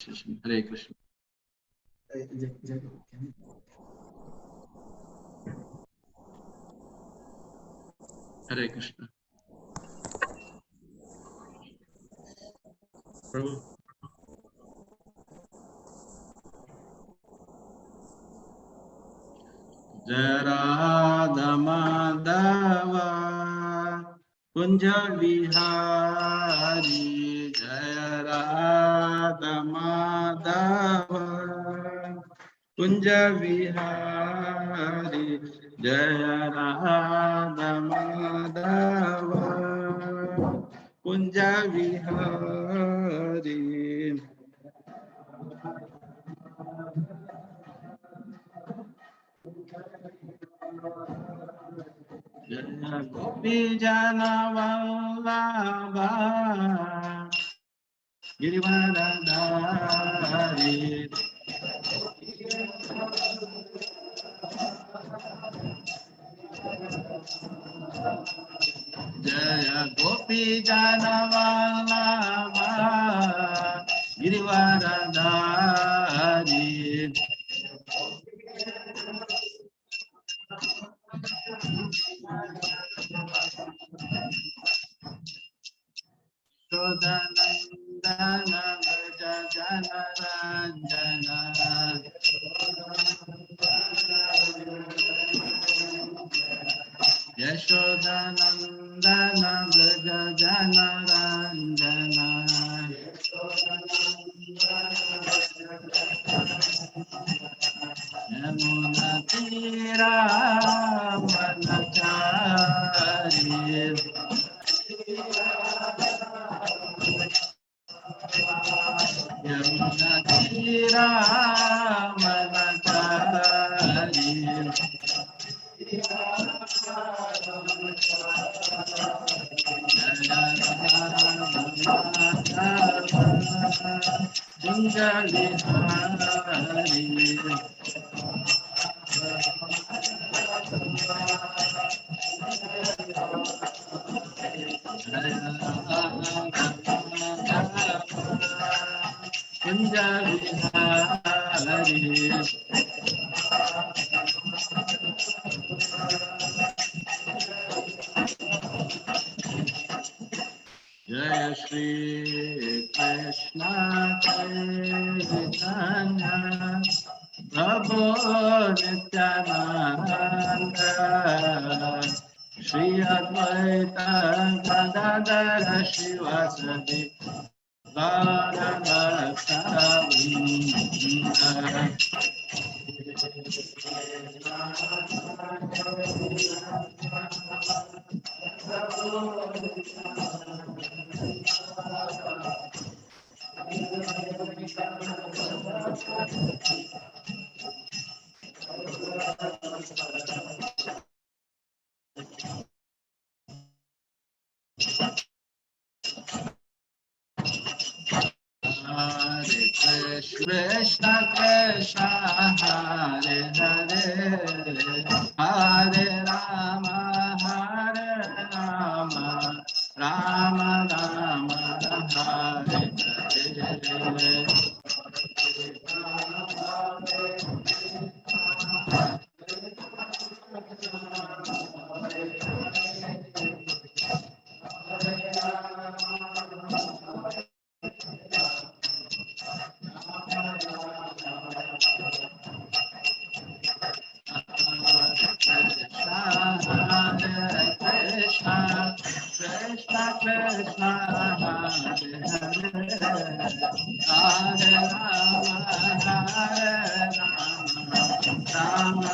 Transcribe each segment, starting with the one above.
Hare Krishna. Hare Krishna. Prabhu. Jai Radha Madhava Kunja Vihari Jai Radha Madhava Kunja Vihari Jai Radha Madhava Kunja Vihari Jaya Gopi Jana Vallabha Girivaradhari Jaya Gopi Jana Vallabha Girivaradhari Shodhanandana Vraja Jana Ranjana Yashodhanandana Vraja Jana Ranjana Yamuna Tira Vanachari Yamuna Tira Vanachari Kunjali Hari Kunjali Hari Jai Shri Krishna Caitanya Prabhu Nityananda Shri Advaita Gadadara Shivasati Varavaksavinda Hare Krishna Krishna Hare Hare Hare Rama Rama Rama Hare Hare Krishna Krishna Krishna Hare Hare Hare Rama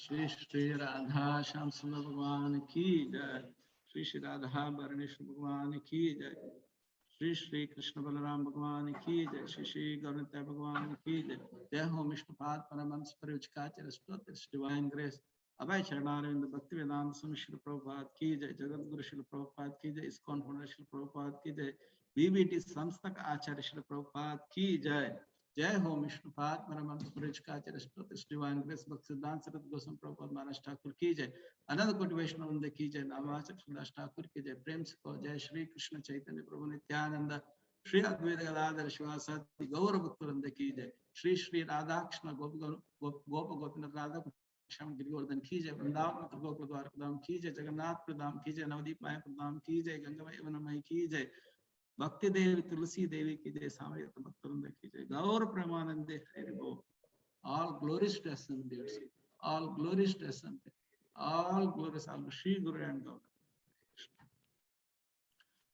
Shri Shri Radha Shyam सुंदर भगवान की जय। श्री श्री राधा वर्णेश्वर भगवान की जय। श्री श्री कृष्ण बलराम भगवान की जय। श्री श्री गौरनिताय भगवान की जय। जय हो विष्णुपाद परमहंस परिव्राजकाचार्य स्तोत्र डिवाइन ग्रेस अभय चरणारविंद भक्ति वेदांत स्वामी श्रील प्रभुपाद की जय। जगत गुरु श्रील प्रभुपाद की जय। इस्कॉन फाउंडर श्रील प्रभुपाद की जय। बीबीटी संस्थक आचार्य श्रील प्रभुपाद की जय। जय हो विष्णुपाद परमहंस परिव्राजकाचार्य स्तोत्र डिवाइन ग्रेस भक्त सिद्धांत सरस्वती गोस्वामी प्रभुपाद महाराज ठाकुर की जय। अनंत कोटि वैष्णव वृंद की जय। नामाचक सुदास ठाकुर की जय। प्रेम से कहो जय श्री कृष्ण चैतन्य प्रभु नित्यानंद श्री अद्वैत गदाधर शिवासादि गौर भक्त वृंद की जय। श्री श्री राधा कृष्ण गोप गोपीनाथ राधा श्याम गिरिवर्धन की जय। वृंदावन गोकुल द्वार प्रधाम की जय। जगन्नाथ प्रधाम की जय। नवदीप माया प्रधाम की जय। गंगा यमुना की जय। भक्ति देवी तुलसी देवी की जय। सामवेद भक्त वृंद की जय। गौर प्रेमानंदे हरि बोल। All glories to Ascend, all glories to Ascend, all glories to Shri Guru and God.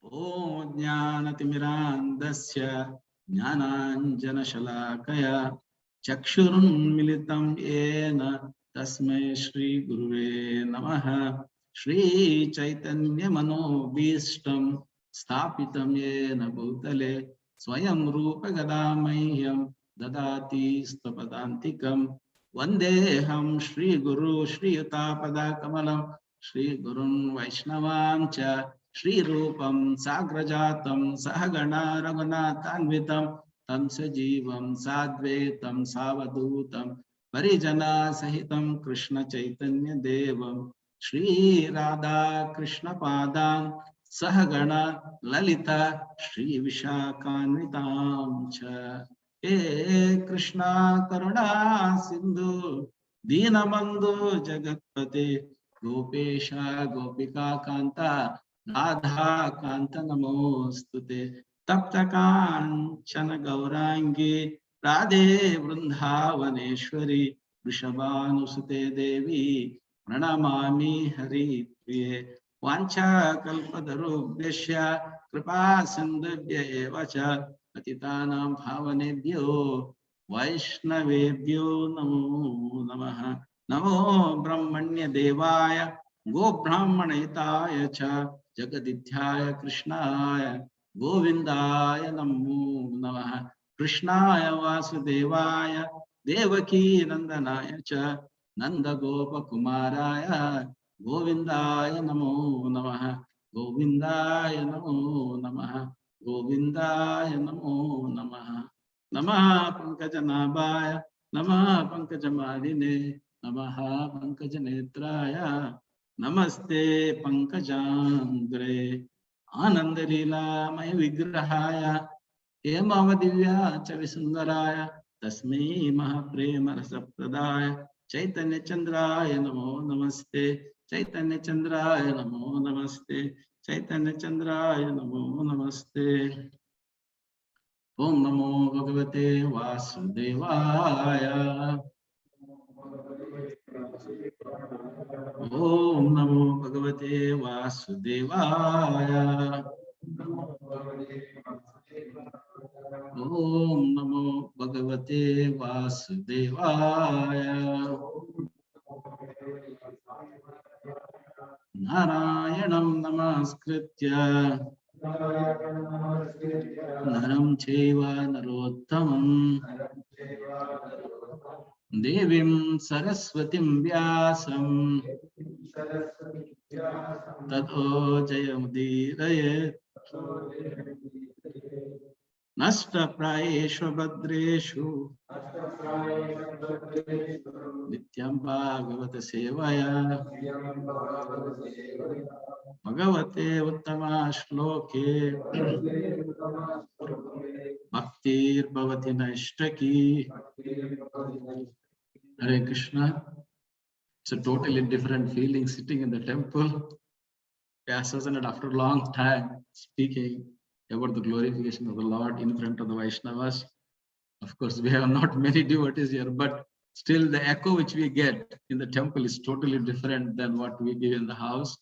Om Jnanatimirandasya Jnananjanashalakaya Chakshurunmilitam Yena Tasmai Shri Guruve Namaha. Shri Caitanya Manobhishtam Sthapitam Yena Bhutale Swayam Rupa Gadamahyam Dadati Stapadantikam Vandeham Shri Guru Shri Yuta Kamalam Shri Gurun Vaishnavam Cha Shri Rupam Sagrajatam Sahagana Raghunathanvitam Tam Sajivam Sadvetam Savadutam Parijana Sahitam Krishna Chaitanya Devam Shri Radha Krishna Padam Sahagana Lalita Shri Vishakhanvitam Cha He Krishna Karuna Sindhu Dinabandhu Jagatpate Gopesha Gopika Kanta Radha Kanta Namostute Tapta Kanchana Gaurangi Radhe Vrindhavaneshwari Vrishabhanusute Devi Pranamami Hari Priye Vancha Kalpatarubhyasya Kripa Sindhubhya Evacha Patitanam Bhavanebhyo Vaishnavebhyo Namo Namaha Namo Brahmanya Devaya Go Brahmanayitaya Cha Jagadithyaya Krishnaya Govindaya Namo Namaha Krishnaya Vasudevaya Devaki Nandanaya Cha Nanda Gopa Kumaraya Govindaya Namo Namaha Govindaya Namo Namaha Govindaya Namo Namaha Namaha Pankajanabhaya Namaha Pankajamadine Namaha Pankajanetraya Namaste Pankajandre Anandalila May Vigrahaya Hemavadivya Chavisundaraya Tasmi Mahaprema Rasapradaya Chaitanya Chandraya Namo Namaste Chaitanya Chandraya Namo Namaste Chaitanya Chandraya Namo Namaste Om Namo Bhagavate Vasudevaya Om Namo Bhagavate Vasudevaya Om Namo Bhagavate Vasudevaya Narayanam Namaskritya Naram Chaiva Narottamam Devim Saraswatim Vyasam Tato Jayamudiraye Nasta Praeshu Bhadreshu Nityam Bhagavata Sevaya Bhagavate Uttama Shloke Bhaktir Bhavati Naishtaki. Hare Krishna. It's a totally different feeling sitting in the temple. And after a long time speaking about the glorification of the Lord in front of the Vaishnavas. Of course, we have not many devotees here, but still the echo which we get in the temple is totally different than what we give in the house.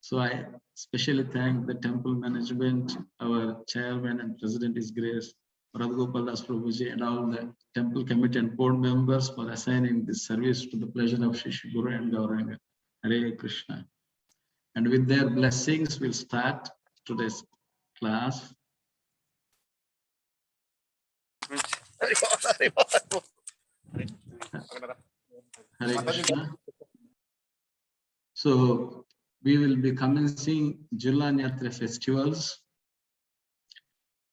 So I especially thank the temple management, our chairman and president, His Grace, Radha Prabhuji, and all the temple committee and board members for assigning this service to the pleasure of Shri Guru and Gauranga. Hare Krishna. And with their blessings, we'll start today's class. Hare Krishna. So we will be commencing Jhulan Yatra festivals.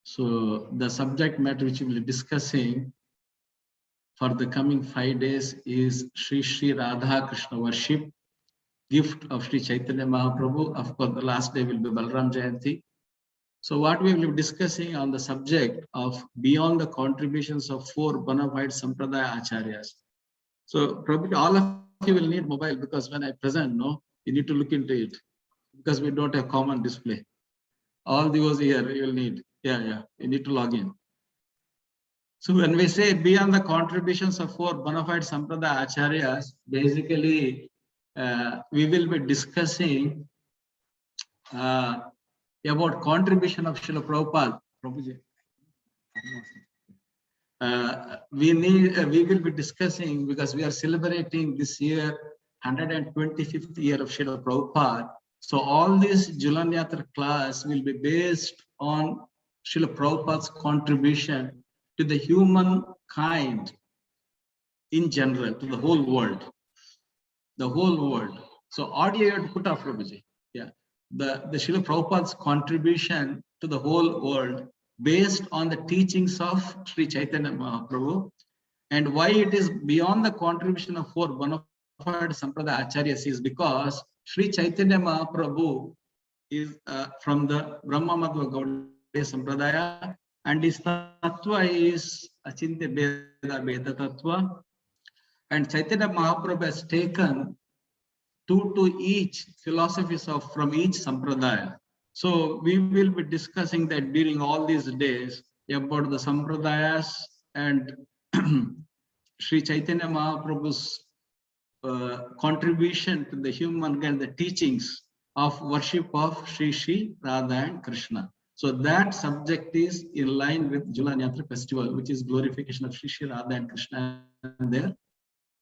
So the subject matter which we will be discussing for the coming 5 days is Sri Radha Krishna worship, gift of Sri Caitanya Mahaprabhu. Of course, the last day will be Balaram Jayanti. So what we will be discussing on the subject of beyond the contributions of 4 bona fide Sampradaya Acharyas. So probably all of you will need mobile, because when I present, no, you need to look into it because we don't have common display. All those here you will need. You need to log in. So when we say beyond the contributions of 4 bona fide Sampradaya Acharyas, basically we will be discussing about contribution of Srila Prabhupada. We will be discussing, because we are celebrating this year 125th year of Srila Prabhupada. So all this Jhulan Yatra class will be based on Srila Prabhupada's contribution to the humankind in general, to the whole world. The whole world. So audio you have to put off, Prabhuji. Yeah. The Srila Prabhupada's contribution to the whole world based on the teachings of Sri Caitanya Mahaprabhu, and why it is beyond the contribution of 4 bona fide Sampradaya Acharyas is because Sri Caitanya Mahaprabhu is from the Brahma Madhva Gaudiya Sampradaya, and his tattva is Achintya Beda Beda Tattva, and Caitanya Mahaprabhu has taken 2 to each philosophies of from each Sampradaya. So we will be discussing that during all these days about the Sampradayas and Sri Caitanya Mahaprabhu's contribution to the human and the teachings of worship of Sri Radha and Krishna. So that subject is in line with Jhulan Yatra festival, which is glorification of Sri Radha and Krishna and their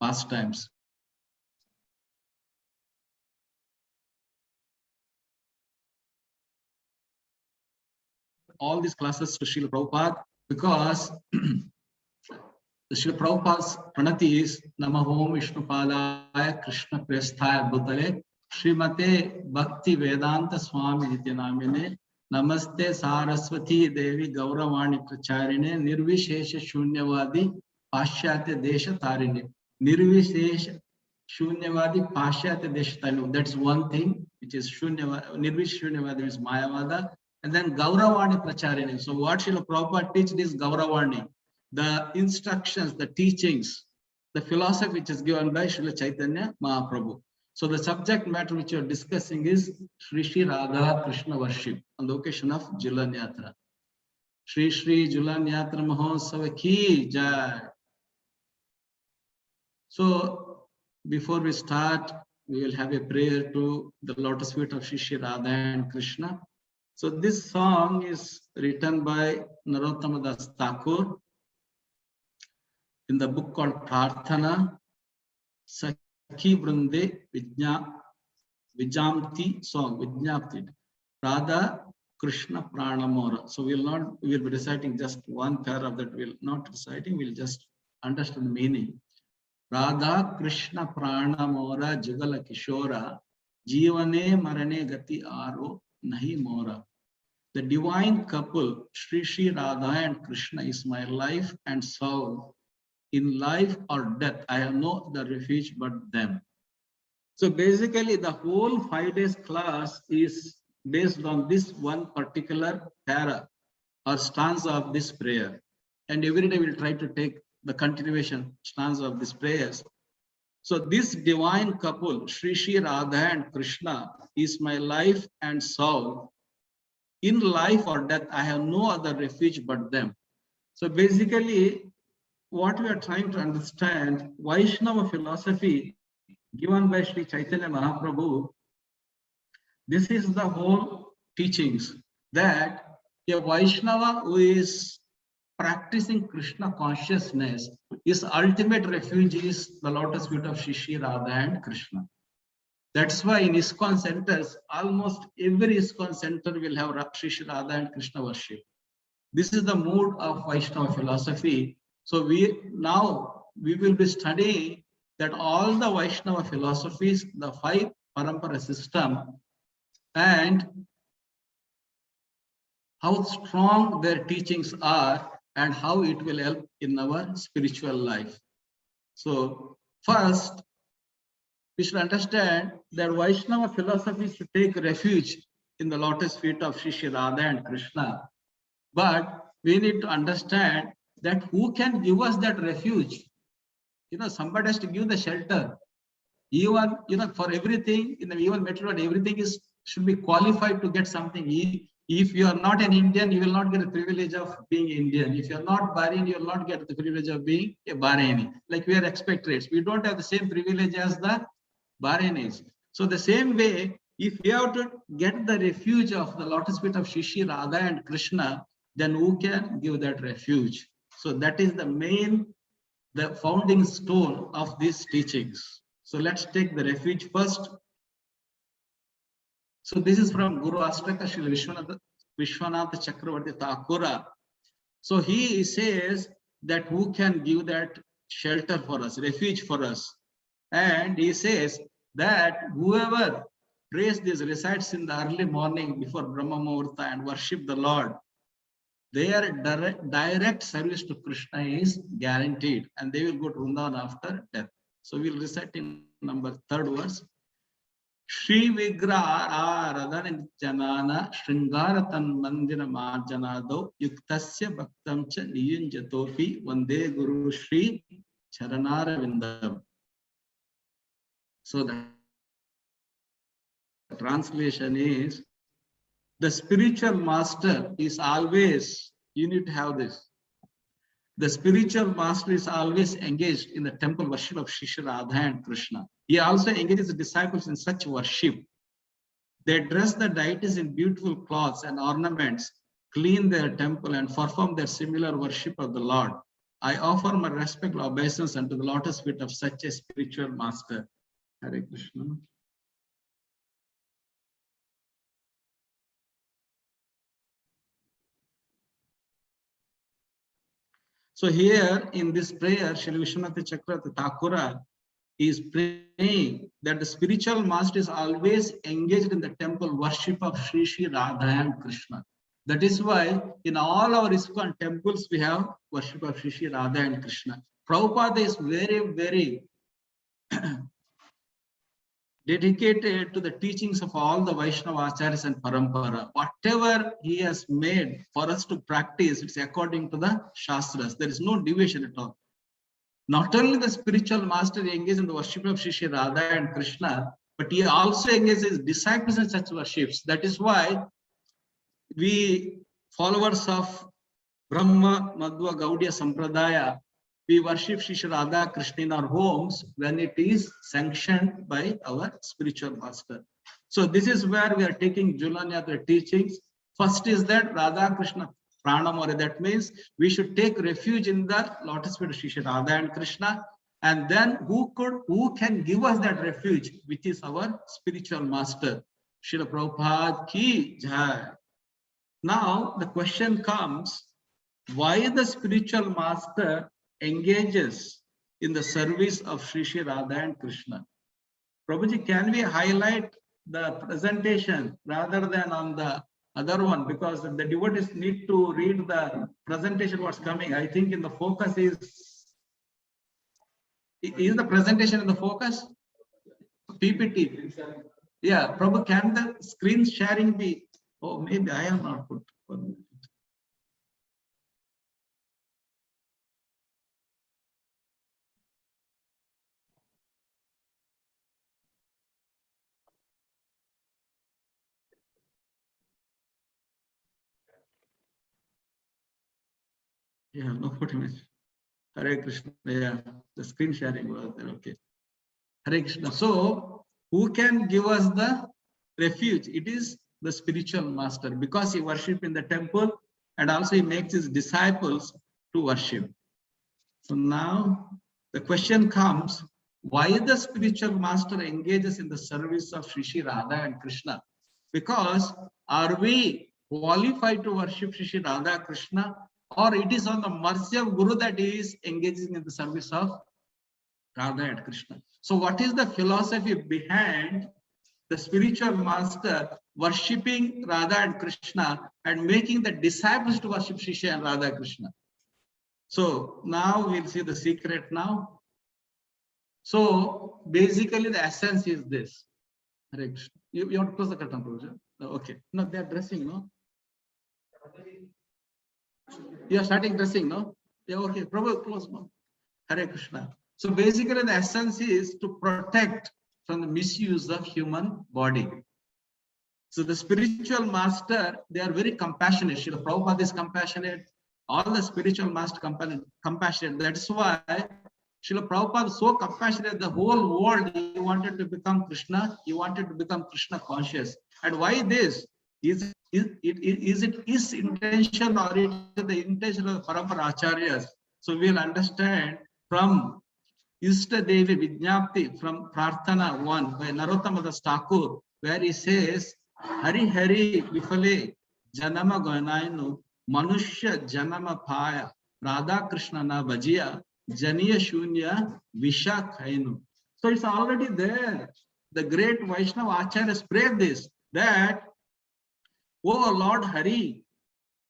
pastimes. All these classes to Srila Prabhupada, because the Srila Prabhupada's pranati is Namaho Vishnu Padaya Krishna Presthaya Bhutale Srimate Bhakti Vedanta Swami Nityanamine Namaste Saraswati Devi Gauravani Pracharine Nirvishesha Shunyavadi Pashyatya Desha Tarine. Nirvishesha Shunyavadi Pashyatya Deshatalu. That's one thing, which is Shunyavadi, Nirvish Shunyavadi is Mayavada. And then Gauravani Pracharini. So what Srila Prabhupada teaches is Gauravani, the instructions, the teachings, the philosophy which is given by Srila Chaitanya Mahaprabhu. So the subject matter which you are discussing is Sri Sri Radha Krishna worship on the occasion of Jhulan Yatra. Sri Sri Jhulan Yatra Mahotsava ki jai. So before we start, we will have a prayer to the lotus feet of Sri Sri Radha and Krishna. So this song is written by Narottama Das Thakur in the book called Prarthana, Sakhi Brunde Vijamti song, Vijnapti, Radha Krishna Pranamora. So we will be reciting just one paragraph that we will not reciting, we will just understand the meaning. Radha Krishna Pranamora Jugala Kishora Jivane Marane Gati Aro Nahi Mora. The divine couple, Sri Sri Radha and Krishna, is my life and soul. In life or death, I have no other refuge but them. So basically, the whole 5 days class is based on this one particular para or stanza of this prayer. And every day we'll try to take the continuation stanza of these prayers. So this divine couple, Sri Sri Radha and Krishna, is my life and soul. In life or death, I have no other refuge but them. So basically, what we are trying to understand, Vaishnava philosophy given by Sri Chaitanya Mahaprabhu, this is the whole teachings that a Vaishnava who is practicing Krishna consciousness, his ultimate refuge is the lotus feet of Sri Sri Radha and Krishna. That's why in ISKCON centers, almost every ISKCON center will have Sri Sri Radha and Krishna worship. This is the mood of Vaishnava philosophy. So we will be studying that all the Vaishnava philosophies, the 5 parampara system, and how strong their teachings are and how it will help in our spiritual life. So first, we should understand that Vaishnava philosophy should take refuge in the lotus feet of Sri Sri Radha and Krishna. But we need to understand that who can give us that refuge? Somebody has to give the shelter. Even, for everything, in the even material, everything should be qualified to get something. If you are not an Indian, you will not get the privilege of being Indian. If you are not Bahraini, you will not get the privilege of being a Bahraini. Like we are expatriates. We don't have the same privilege as the Bahrainis. So the same way, if we have to get the refuge of the lotus feet of Sri Sri Radha and Krishna, then who can give that refuge? So that is the founding stone of these teachings. So let's take the refuge first. So this is from Guru Astaka Shri Vishwanatha Chakravarti Thakura. So he says that who can give that shelter for us, refuge for us. And he says that whoever prays this, recites in the early morning before Brahma Muhurta and worship the Lord, their direct service to Krishna is guaranteed and they will go to Vrindavan after death. So we'll recite in number 3rd verse. Shri Vigraha Radha Janana Shringaratan Mandira Marjanado Yuktasya Bhaktam Cha Niyunjatopi Vande Guru Shri Charanara Vindam. So the translation is, the spiritual master is always, you need to have this. The spiritual master is always engaged in the temple worship of Sri Sri Radha and Krishna. He also engages the disciples in such worship. They dress the deities in beautiful cloths and ornaments, clean their temple and perform their similar worship of the Lord. I offer my respectful obeisance unto the lotus feet of such a spiritual master. Hare Krishna. So here in this prayer, Shri Vishwanath Chakravarti Thakura is praying that the spiritual master is always engaged in the temple worship of Sri Sri Radha and Krishna. That is why in all our ISKCON temples we have worship of Sri Sri Radha and Krishna. Prabhupada is very, very dedicated to the teachings of all the Vaishnava Acharyas and Parampara. Whatever he has made for us to practice, it's according to the Shastras. There is no deviation at all. Not only the spiritual master engaged in the worship of Shri Radha and Krishna, but he also engages his disciples in such worships. That is why we, followers of Brahma Madhva Gaudiya Sampradaya, we worship Shri Radha Krishna in our homes when it is sanctioned by our spiritual master. So this is where we are taking Jhulan Yatra teachings. First is that Radha Krishna Pranamore, that means we should take refuge in the lotus feet of Shri Radha and Krishna. And then who can give us that refuge, which is our spiritual master, Srila Prabhupada Ki Jai. Now the question comes, why the spiritual master engages in the service of Shri Radha and Krishna? Prabhuji, can we highlight the presentation rather than on the other one? Because the devotees need to read the presentation what's coming. I think in the focus is the presentation in the focus? PPT. Yeah, Prabhu, can the screen sharing be? Oh, maybe I have not put. Yeah, no photo image. Hare Krishna. Yeah, the screen sharing was there. Okay. Hare Krishna. So, who can give us the refuge? It is the spiritual master, because he worships in the temple and also he makes his disciples to worship. So now the question comes, why the spiritual master engages in the service of Shri Radha and Krishna? Because are we qualified to worship Shri Radha Krishna, or it is on the mercy of Guru that he is engaging in the service of Radha and Krishna? So what is the philosophy behind the spiritual master worshipping Radha and Krishna and making the disciples to worship Shri and Radha Krishna? So now we'll see the secret now. So basically the essence is this. You want to close the curtain, Prabhuji? Okay. No, they are dressing, no? You are starting dressing, no? Yeah, okay. Prabhu, close, no? Hare Krishna. So basically the essence is to protect from the misuse of human body. So the spiritual master, they are very compassionate. Srila Prabhupada is compassionate. All the spiritual master compassionate. That's why Srila Prabhupada is so compassionate. The whole world, he wanted to become Krishna. He wanted to become Krishna conscious. And why this? Is it his intention or is it the intention of the Parampara Acharyas? So we'll understand from Ishta Devi Vijnapti, from Prarthana 1 by Narottama Das Thakur, where he says, Hari Hari Vifale Janama Goinainu Manushya Janama Paya Radha Krishna Na Bhajiya Janiya Shunya Visha Khainu. So it's already there. The great Vaishnava Acharyas prayed this, that, oh Lord Hari,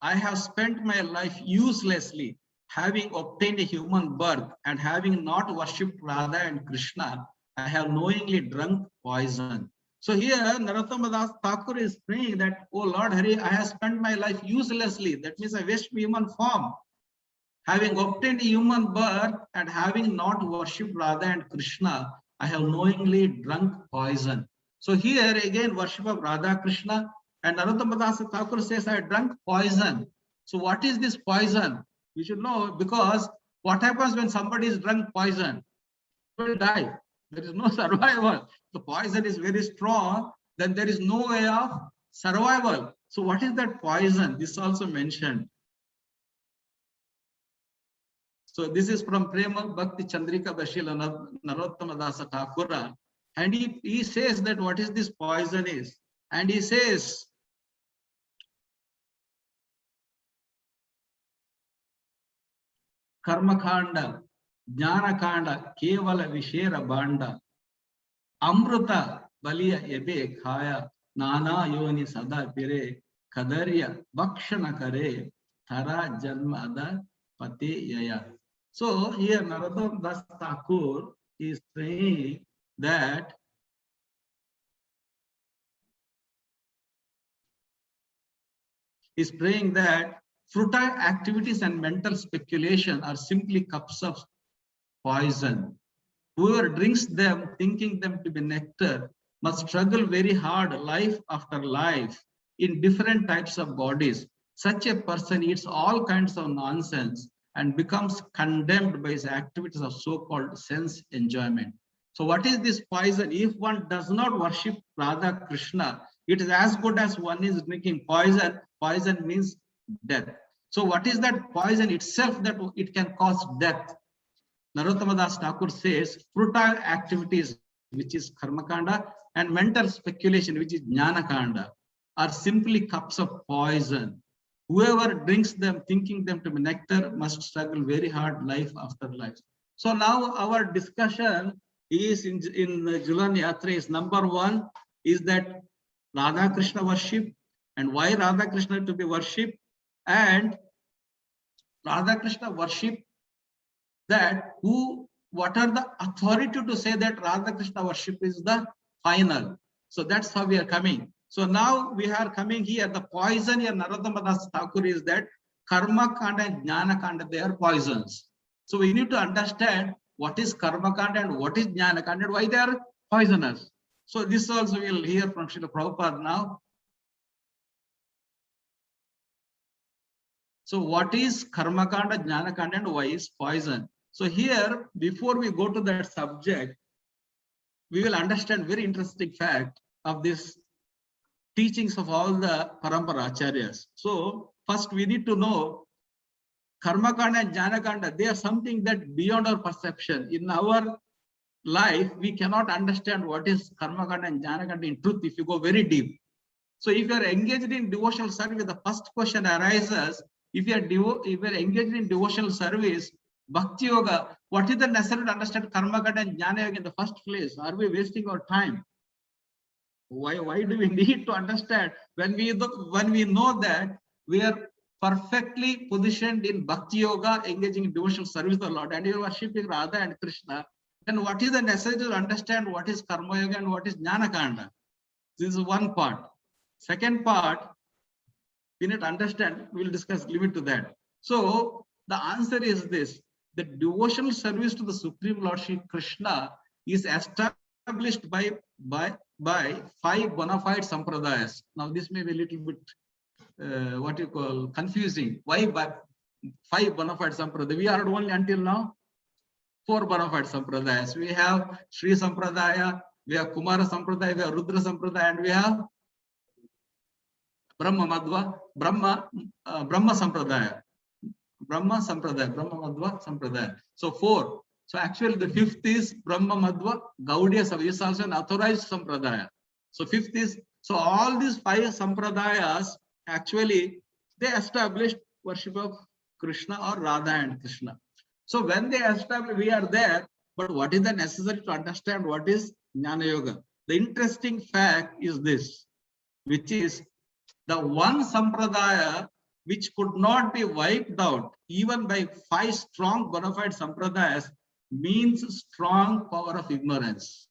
I have spent my life uselessly, having obtained a human birth and having not worshipped Radha and Krishna. I have knowingly drunk poison. So here Narottama Das Thakur is praying that, oh Lord Hari, I have spent my life uselessly. That means I wasted human form. Having obtained a human birth and having not worshipped Radha and Krishna, I have knowingly drunk poison. So here again worship of Radha Krishna, and Narottama Das Thakur says, I drank poison. So what is this poison? We should know, because what happens when somebody is drunk poison? He will die. There is no survival. The poison is very strong, then there is no way of survival. So what is that poison? This is also mentioned. So this is from Prema Bhakti Chandrika Bashila Narottama Dasa Thakura. And he says that what is this poison is. And he says, Karma Khanda, Jnana Khanda, Kevala Vishera Banda, Amruta Baliya Ebe Khaya, Nana Yoni Sada Pire, Kadarya, Bhakshana Kare, Thara Janma Ada Pati Yaya. So here Narottama Das Thakur is saying that is praying that futile activities and mental speculation are simply cups of poison. Whoever drinks them, thinking them to be nectar, must struggle very hard life after life in different types of bodies. Such a person eats all kinds of nonsense and becomes condemned by his activities of so-called sense enjoyment. So what is this poison? If one does not worship Radha Krishna, it is as good as one is drinking poison. Poison means death. So what is that poison itself that it can cause death? Narottama Das Thakur says, futile activities, which is karmakanda, and mental speculation, which is jnanakanda, are simply cups of poison. Whoever drinks them, thinking them to be nectar, must struggle very hard life after life. So now our discussion is in the Jhulan Yatra is number one, is that Radha Krishna worship and why Radha Krishna to be worshipped, and Radha Krishna worship, that what are the authority to say that Radha Krishna worship is the final. So that's how we are coming. So now we are coming here. The poison here, Narottama Das Thakur, is that karma kanda and jnana kanda, they are poisons. So we need to understand what is karma kanda and what is jnana kanda and why they are poisonous. So this also we will hear from Srila Prabhupada now. So what is karma kanda, jnana kanda, and why is poison? So here, before we go to that subject, we will understand very interesting fact of this teachings of all the Parampara Acharyas. So first we need to know karma kanda and jnana kanda, they are something that beyond our perception. In our life, we cannot understand what is karma kanda and jnana kanda in truth if you go very deep. So if you are engaged in devotional service, the first question arises, if you are engaged in devotional service, Bhakti Yoga, what is the necessary to understand Karma Kanda and Jnana Yoga in the first place? Are we wasting our time? Why do we need to understand when we know that we are perfectly positioned in Bhakti Yoga, engaging in devotional service of the Lord, and you are worshipping Radha and Krishna, then what is the necessary to understand what is Karma Yoga and what is Jnana Kanda? This is one part. Second part, we need to understand, we will discuss, limit to that. So the answer is this. The devotional service to the Supreme Lord Shri Krishna is established by 5 bona fide sampradayas. Now this may be a little bit what you call confusing. Why by 5 bona fide sampradayas? We are only until now 4 bona fide sampradayas. We have Sri Sampradaya, we have Kumara Sampradaya, we have Rudra Sampradaya, and we have Brahma Madhva, Brahma Sampradaya. Brahma Sampradaya, Brahma Madhva Sampradaya. So 4. So actually the 5th is Brahma Madhva Gaudiya Sampradaya, is also an authorized Sampradaya. So 5th is, so all these 5 Sampradayas, actually they established worship of Krishna or Radha and Krishna. So when they establish, we are there, but what is the necessary to understand what is Jnana Yoga? The interesting fact is this, which is the one Sampradaya which could not be wiped out even by 5 strong bona fide sampradayas means strong power of ignorance.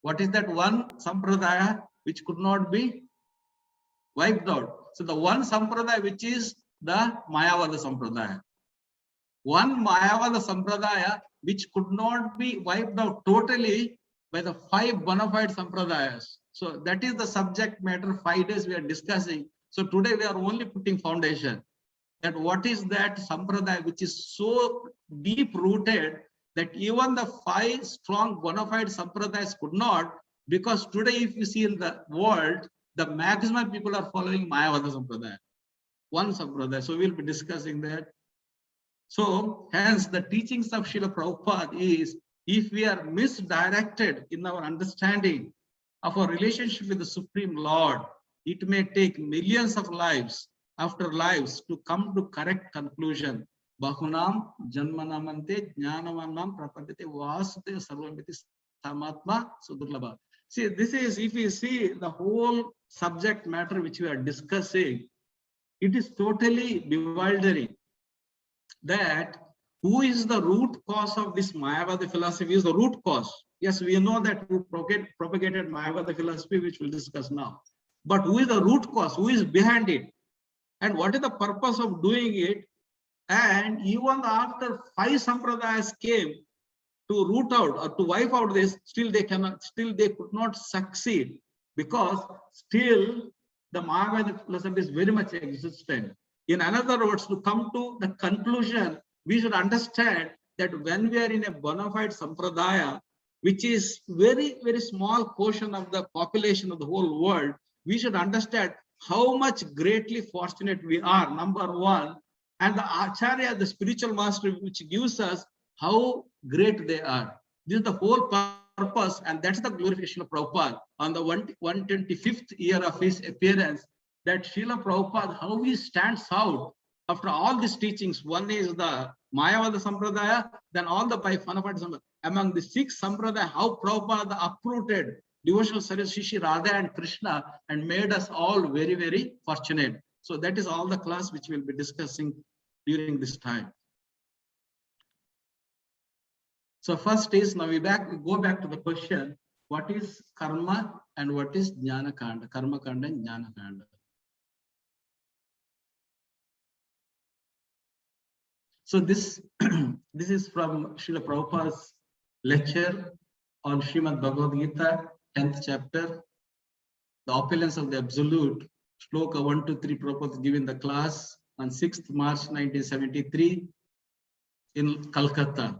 What is that one sampradaya which could not be wiped out? So the one sampradaya which is the Mayavada sampradaya. One Mayavada sampradaya which could not be wiped out totally by the 5 bona fide sampradayas. So that is the subject matter 5 days we are discussing. So today we are only putting foundation that what is that sampradaya which is so deep rooted that even the 5 strong bona fide sampradayas could not, because today if you see in the world, the maximum people are following Mayavada sampradaya, one sampradaya. So we'll be discussing that. So hence the teachings of Srila Prabhupada is, if we are misdirected in our understanding of our relationship with the Supreme Lord, it may take millions of lives after lives to come to correct conclusion. Bahunam janmanamante jnanavanam prapadite vasute sarvamiti samatma sudurlabha. See, this is, if you see the whole subject matter which we are discussing, it is totally bewildering. That who is the root cause of this Mayavada philosophy is the root cause. Yes, we know that who propagated Mayavada philosophy, which we'll discuss now. but who is the root cause, who is behind it, and what is the purpose of doing it. And even after 5 sampradayas came to root out or to wipe out this, still they could not succeed, because still the Mayavada philosophy is very much existent. In other words, to come to the conclusion, we should understand that when we are in a bona fide sampradaya, which is very, very small portion of the population of the whole world, we should understand how much greatly fortunate we are, number one, and the Acharya, the spiritual master, which gives us how great they are. This is the whole purpose, and that's the glorification of Prabhupada on the 125th year of his appearance, that Srila Prabhupada, how he stands out after all these teachings. One is the Mayavada Sampradaya, then all the five Fanapati Sampradaya. Among the 6 Sampradaya, how Prabhupada uprooted devotional service, Shri Radha and Krishna, and made us all very, very fortunate. So that is all the class which we'll be discussing during this time. So first is, now we go back to the question, what is karma and what is jnana kanda? Karma kanda and jnana kanda. So this is from Srila Prabhupada's lecture on Srimad Bhagavad Gita, 10th chapter, the opulence of the absolute, shloka 1 to 3. Prabhupada given the class on 6th March 1973 in Calcutta.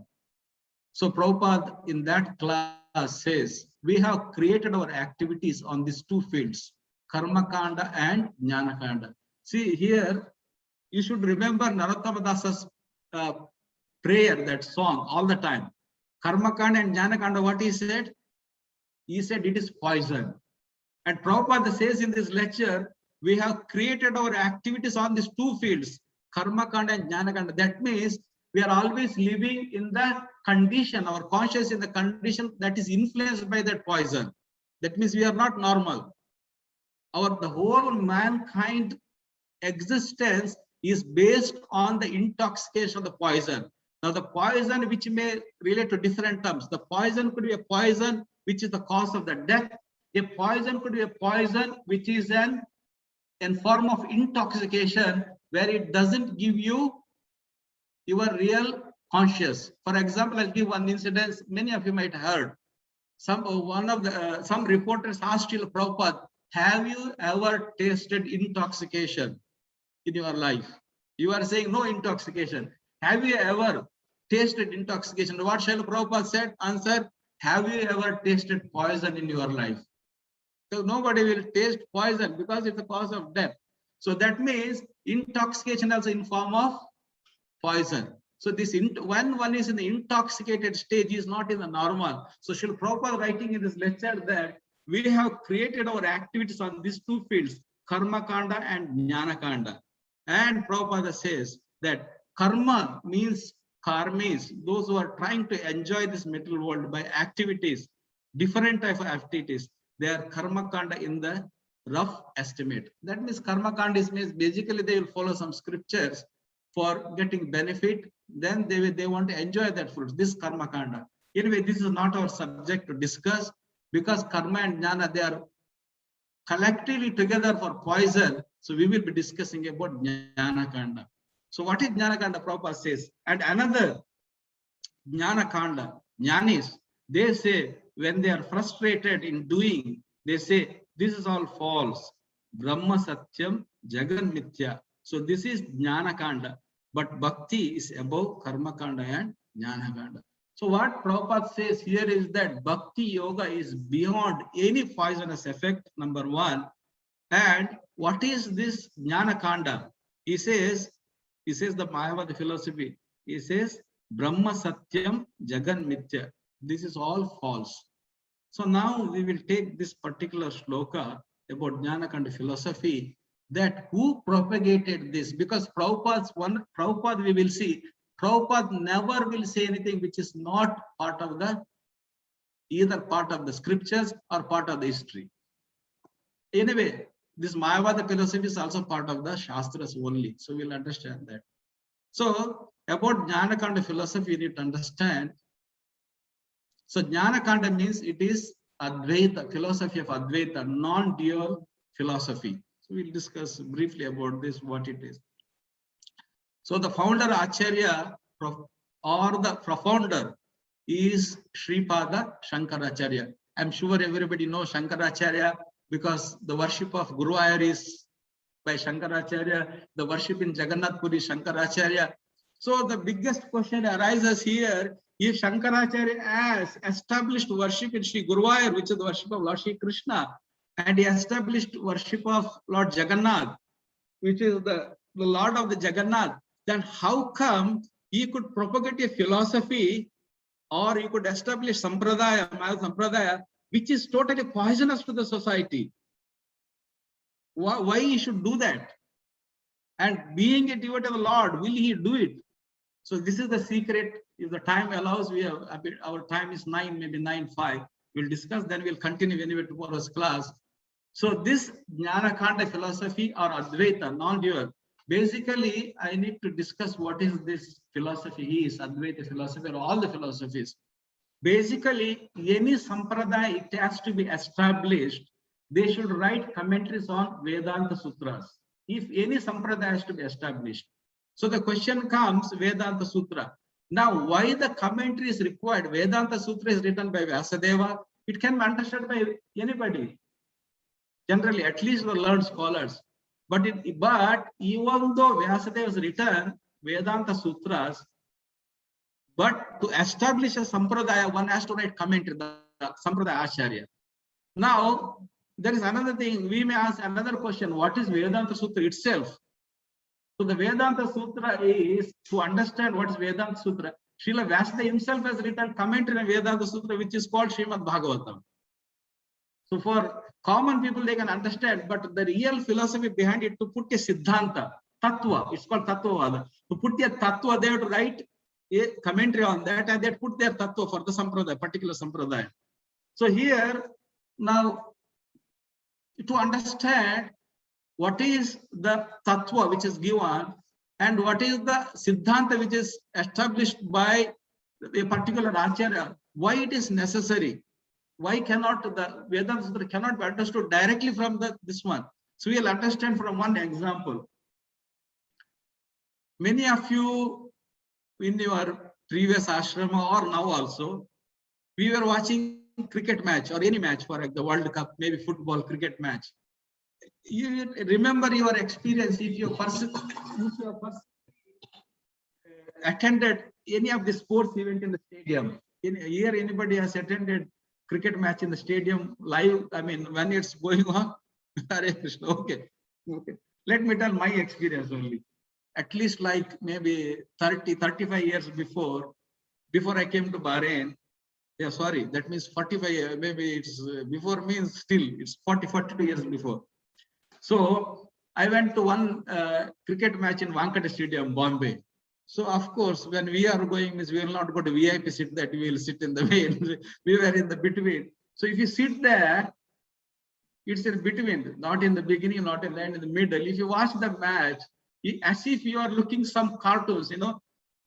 So Prabhupada in that class says, we have created our activities on these 2 fields, karma kanda and jnana kanda. See here, you should remember Narottama Dasa's prayer, that song, all the time. Karma kanda and jnana kanda, what he said? He said it is poison. And Prabhupada says in this lecture, we have created our activities on these 2 fields, karma kanda and jnana kanda. That means we are always living in the condition, our conscious in the condition that is influenced by that poison. That means we are not normal. The whole mankind existence is based on the intoxication of the poison. Now the poison, which may relate to different terms. The poison could be a poison which is the cause of the death. A poison could be a poison which is in form of intoxication, where it doesn't give you your real conscious. For example, I'll give one incident many of you might have heard. Some reporters asked Srila Prabhupada, have you ever tasted intoxication in your life? You are saying no intoxication. Have you ever tasted intoxication? What Srila Prabhupada said? Answer, have you ever tasted poison in your life? So nobody will taste poison because it's the cause of death. So that means intoxication also in form of poison. So this when one is in the intoxicated stage, is not in the normal. So Srila Prabhupada writing in this lecture that we have created our activities on these 2 fields, karma kanda and jnana kanda. And Prabhupada says that karma means karmis, those who are trying to enjoy this material world by activities, different type of activities. They are karma kanda in the rough estimate. That means karma kanda means basically they will follow some scriptures for getting benefit, then they want to enjoy that fruit. This karma kanda. Anyway, this is not our subject to discuss, because karma and jnana, they are collectively together for poison. So we will be discussing about jnana kanda. So what is jnana kanda? Prabhupada says, and another jnana kanda, jnanis, they say when they are frustrated in doing, they say this is all false. Brahma satyam, jagan mithya. So this is jnana kanda. But bhakti is above karma kanda and jnana kanda. So what Prabhupada says here is that bhakti yoga is beyond any poisonous effect, number one. And what is this jnana kanda? He says the Mayavada philosophy. He says Brahma satyam jagan mithya. This is all false. So now we will take this particular shloka about jnana kanda philosophy, that who propagated this, because Prabhupada we will see, Prabhupada never will say anything which is not part of either part of the scriptures or part of the history. Anyway, this Mayavada philosophy is also part of the Shastras only, so we'll understand that. So about jnana kanda philosophy, you need to understand. So jnana kanda means it is Advaita, philosophy of Advaita, non-dual philosophy. So we'll discuss briefly about this, what it is. So the founder Acharya or the profounder is Sripada Shankaracharya. I'm sure everybody knows Shankaracharya because the worship of Guruvayur is by Shankaracharya, the worship in Jagannath Puri Shankaracharya. So the biggest question arises here, if Shankaracharya has established worship in Sri Guruvayur, which is the worship of Lord Sri Krishna, and he established worship of Lord Jagannath, which is the Lord of the Jagannath, then how come he could propagate a philosophy or he could establish Sampradaya, Maya Sampradaya, which is totally poisonous to the society? Why he should do that? And being a devotee of the Lord, will he do it? So this is the secret. If the time allows, we have a bit, our time is 9, maybe 9:05. We'll discuss, then we'll continue anyway tomorrow's class. So this Jnana Kanda philosophy or Advaita, non-dual, basically I need to discuss what is this philosophy is, Advaita philosophy or all the philosophies. Basically, any sampradaya, it has to be established. They should write commentaries on Vedanta Sutras. If any sampradaya has to be established. So the question comes, Vedanta Sutra. Now, why the commentary is required? Vedanta Sutra is written by Vyasadeva. It can be understood by anybody. Generally, at least the learned scholars. But even though Vyasadeva has written Vedanta Sutras, but to establish a sampradaya, one has to write commentary, the Sampradaya Acharya. Now, there is another thing, we may ask another question, what is Vedanta Sutra itself? So the Vedanta Sutra is, to understand what is Vedanta Sutra, Srila Vyasadeva himself has written commentary on Vedanta Sutra, which is called Srimad Bhagavatam. So for common people, they can understand, but the real philosophy behind it, to put a Siddhanta, Tattva, it's called Tattvavada. To put a Tattva, they have to write a commentary on that, and they put their Tattva for the Sampradaya, particular Sampradaya. So here, now, to understand what is the Tattva which is given, and what is the Siddhanta which is established by a particular Acharya, why it is necessary? Why cannot the Vedanta Sutra cannot be understood directly from this one? So we'll understand from one example. Many of you in your previous ashrama or now also, we were watching cricket match or any match for the World Cup, maybe football, cricket match. You remember your experience if your person attended any of the sports event in the stadium. Here, anybody has attended cricket match in the stadium live? I mean, when it's going on, Hare Krishna. Okay. Let me tell my experience only. At least like maybe 35 years before I came to Bahrain. Yeah, sorry, that means 45 years, maybe it's before means still, it's 42 years before. So I went to one cricket match in Wankhede Stadium, Bombay. So of course, when we are going, we will not go to VIP seat, that we will sit in the way. We were in the between. So if you sit there, it's in between, not in the beginning, not in the end, in the middle. If you watch the match, as if you are looking some cartoons,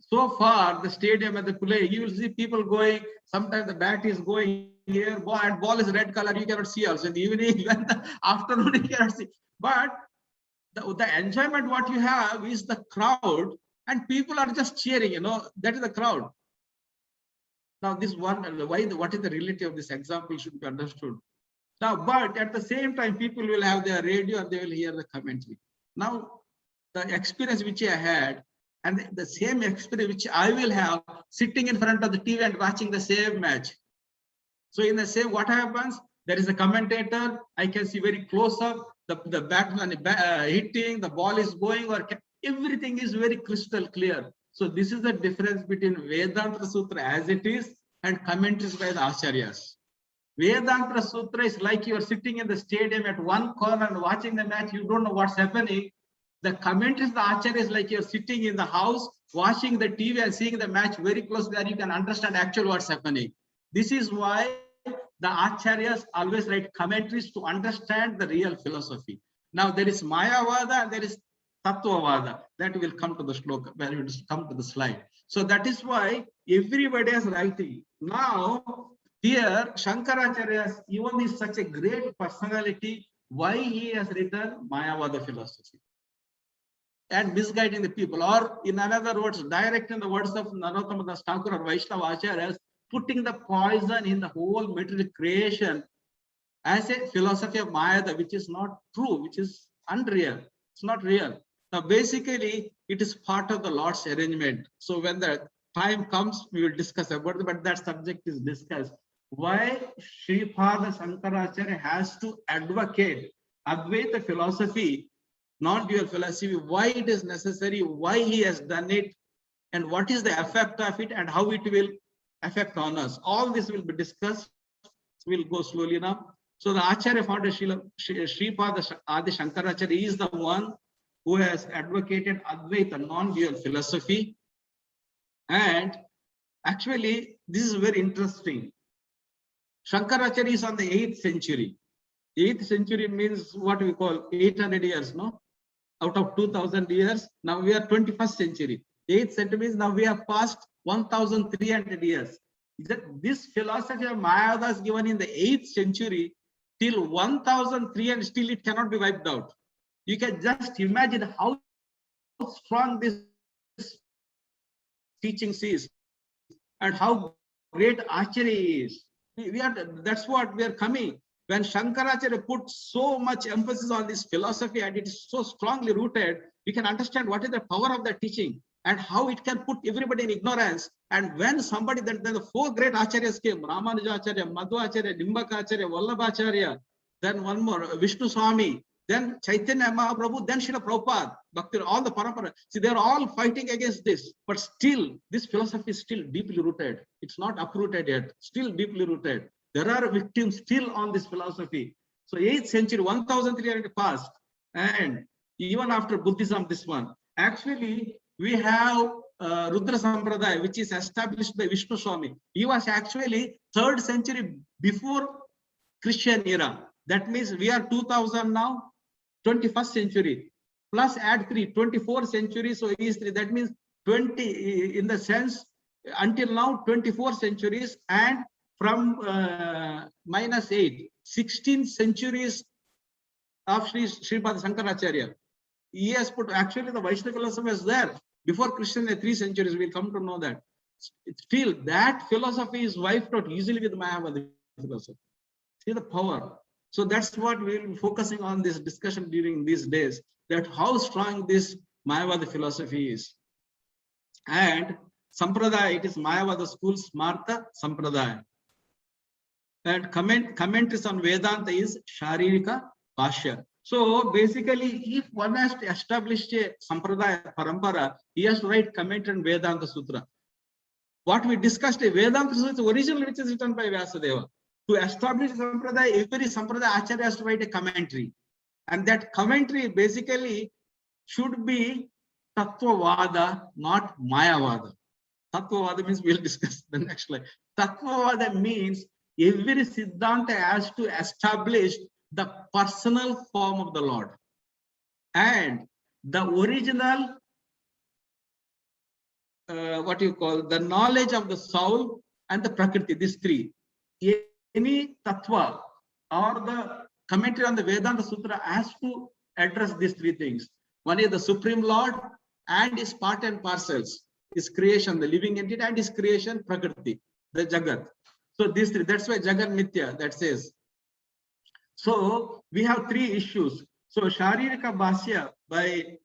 so far the stadium and the play, you will see people going, sometimes the bat is going here, and ball is red color, you cannot see also. In the evening, when the afternoon, you cannot see. But the enjoyment what you have is the crowd, and people are just cheering, that is the crowd. Now this one, what is the reality of this example should be understood. Now, but at the same time, people will have their radio and they will hear the commentary. Now, the experience which I had, and the same experience which I will have sitting in front of the TV and watching the same match. So in the same, what happens? There is a commentator, I can see very close up, the batsman hitting, the ball is going, or everything is very crystal clear. So this is the difference between Vedanta Sutra as it is and commentaries by the Acharyas. Vedanta Sutra is like you are sitting in the stadium at one corner and watching the match, you don't know what's happening. The commentaries, the Acharya is like you're sitting in the house, watching the TV and seeing the match very close, where you can understand actually what's happening. This is why the Acharyas always write commentaries to understand the real philosophy. Now there is Mayavada and there is Tattvavada. That will come to the shloka, when it will come to the slide. So that is why everybody is writing. Now, here, Shankaracharya, even is such a great personality, why he has written Mayavada philosophy and misguiding the people, or in another words, direct in the words of Narottama Das Thakur or Vaishnava Acharyas, putting the poison in the whole material creation as a philosophy of Mayada, which is not true, which is unreal. It's not real. Now, basically, it is part of the Lord's arrangement. So when the time comes, we will discuss about it, but that subject is discussed. Why Sripada Shankaracharya has to advocate Advaita philosophy, non-dual philosophy, why it is necessary, why he has done it, and what is the effect of it, and how it will affect on us. All this will be discussed. We'll go slowly now. So the Acharya founder, Sripada Adi Shankaracharya, is the one who has advocated Advaita, non-dual philosophy. And actually, this is very interesting. Shankaracharya is on the 8th century. 8th century means what we call 800 years, no? Out of 2000 years, now we are 21st century. 8th century means now we have passed 1300 years. This philosophy of Mayavada is given in the 8th century till 1300, still it cannot be wiped out. You can just imagine how strong this teaching is and how great Acharya is. That's what we are coming. When Shankaracharya put so much emphasis on this philosophy and it is so strongly rooted, you can understand what is the power of that teaching and how it can put everybody in ignorance. And when somebody, then the 4 great acharyas came, Ramanujacharya, Madhvacharya, Nimbakacharya, Vallabhacharya, then one more, Vishnu Swami, then Caitanya Mahaprabhu, then Srila Prabhupada, Bhakti, all the parampara. See, they're all fighting against this, but still, this philosophy is still deeply rooted. It's not uprooted yet, still deeply rooted. There are victims still on this philosophy. So 8th century, 1300 passed, and even after Buddhism, this one. Actually, we have Rudra Sampradaya, which is established by Vishnu Swami. He was actually 3rd century before Christian era. That means we are 2000 now, 21st century. Plus add 3, 24th century. So is 3. That means 20 in the sense until now 24 centuries, and from -8, 16 centuries of Sripada Shankaracharya. He has put, actually the Vaishnava philosophy is there before Christian, 3 centuries. We'll come to know that. Still, that philosophy is wiped out easily with Mayavada philosophy. See the power. So that's what we will be focusing on this discussion during these days, that how strong this Mayavada philosophy is. And Sampradaya, it is Mayavada school, Smarta Sampradaya. And commentaries on Vedanta is Sharirika Bhashya. So basically, if one has to establish a Sampradaya Parampara, he has to write commentary on Vedanta Sutra. What we discussed, Vedanta Sutra is originally which is written by Vyasadeva. To establish Sampradaya, every Sampradaya Acharya has to write a commentary. And that commentary basically should be Tattvavada, not Mayavada. Tattvavada means, we'll discuss the next slide. Tattvavada means every Siddhanta has to establish the personal form of the Lord and the original, what you call, the knowledge of the soul and the Prakriti, these 3. Any Tattva or the commentary on the Vedanta Sutra has to address these 3 things. One is the Supreme Lord and his part and parcels, his creation, the living entity, and his creation, Prakriti, the Jagat. So these 3, that's why Jagat Mithya, that says. So we have 3 issues. So Sharirika Bhashya by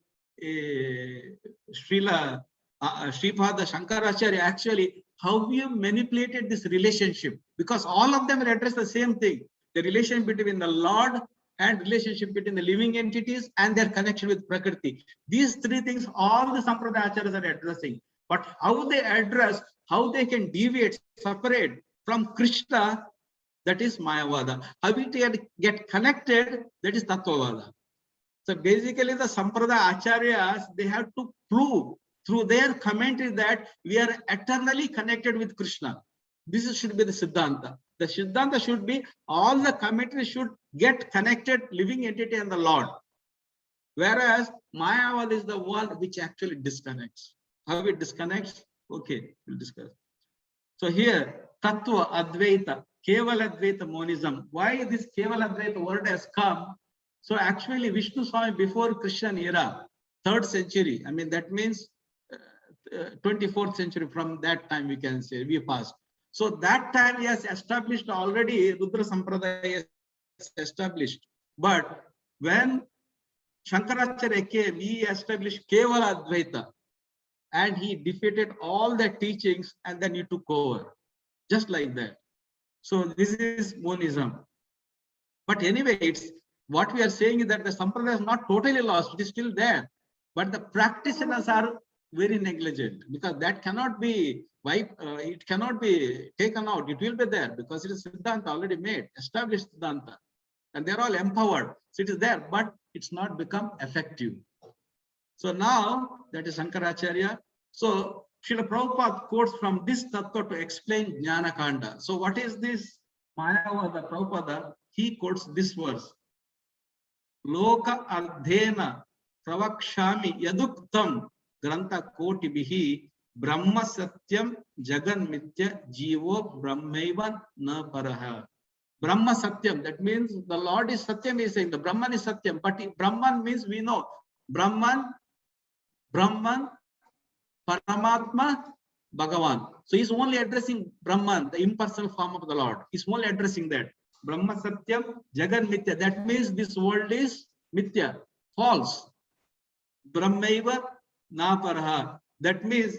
Sripada Shankaracharya, actually, how we have manipulated this relationship, because all of them address the same thing, the relation between the Lord and relationship between the living entities and their connection with Prakriti. These 3 things all the Sampradaya Acharyas are addressing. But how they address, how they can deviate, separate from Krishna, that is Mayavada. How we get connected, that is Tattvavada. So basically the Sampradaya Acharyas, they have to prove through their commentary that we are eternally connected with Krishna. This should be the Siddhanta. The Siddhanta should be, all the commentaries should get connected, living entity and the Lord. Whereas Mayavada is the one which actually disconnects. How it disconnects? Okay, we'll discuss. So here, Tattva, Advaita, Keval Advaita monism. Why this Keval Advaita word has come? So actually Vishnu Swami before Christian era, 3rd century, I mean that means 24th century, from that time we can say we passed. So that time he has established already Rudra Sampradaya is established. But when Shankaracharya came, he established Kevala Advaita and he defeated all the teachings and then he took over. Just like that. So this is monism. But anyway, it's what we are saying is that the Sampradaya is not totally lost, it is still there. But the practitioners are very negligent because that cannot be wiped, it cannot be taken out. It will be there because it is Siddhanta already made, established Siddhanta. And they're all empowered. So it is there, but it's not become effective. So now that is Shankaracharya. So Srila Prabhupada quotes from this tattva to explain Jnana Kanda. So what is this Mayavada Prabhupada? He quotes this verse. Loka ardhena pravakshami yaduktam granta koti bihi brahma satyam jagan mitya jivo brahmaiva na paraha. Brahma Satyam, that means the Lord is Satyam, is saying the Brahman is Satyam, but Brahman means we know Brahman, Paramatma, Bhagavan. So he's only addressing Brahman, the impersonal form of the Lord. He's only addressing that. Brahma Satyam, Jagan Mithya. That means this world is Mithya, false. Brahmaiva na paraha. That means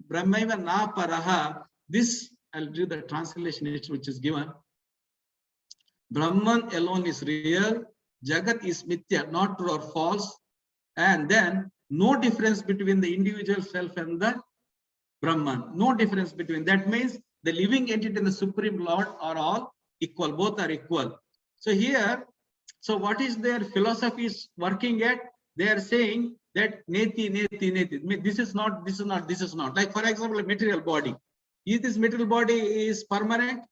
Brahmaiva na paraha. This, I'll read the translation which is given. Brahman alone is real, Jagat is Mithya, not true or false, and then no difference between the individual self and the Brahman. No difference between. That means the living entity and the Supreme Lord are all equal, both are equal. So here, so what is their philosophy is working at? They are saying that neti, neti, neti. This is not, this is not, this is not. Like for example, a material body. Is this material body is permanent?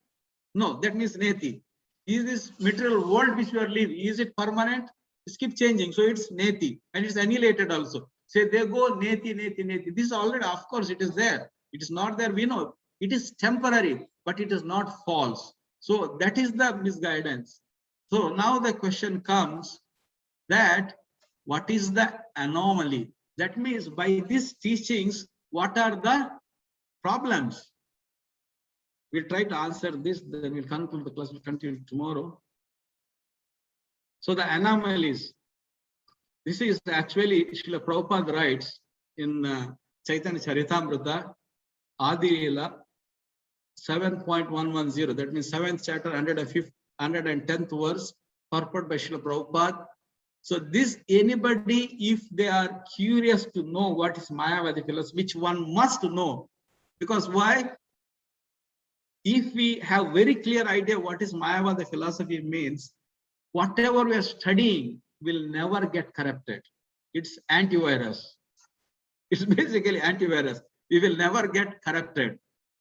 No, that means neti. Is this material world which we are living, is it permanent? It keeps changing. So it's neti and it's annihilated also. Say they go neti, neti, neti. This is already, of course, it is there. It is not there. We know it is temporary, but it is not false. So that is the misguidance. So now the question comes that what is the anomaly? That means by these teachings, what are the problems? We'll try to answer this, then we'll conclude the class, we'll continue tomorrow. So the anomalies, this is actually Srila Prabhupada writes in Chaitanya Charitamrita, Adilila 7.110, that means 7th chapter, 110th verse, purport by Srila Prabhupada. So this, anybody, if they are curious to know what is Mayavadi philosophy, which one must know, because why? If we have very clear idea what is Mayavada philosophy means, whatever we are studying will never get corrupted. It's antivirus. It's basically antivirus. We will never get corrupted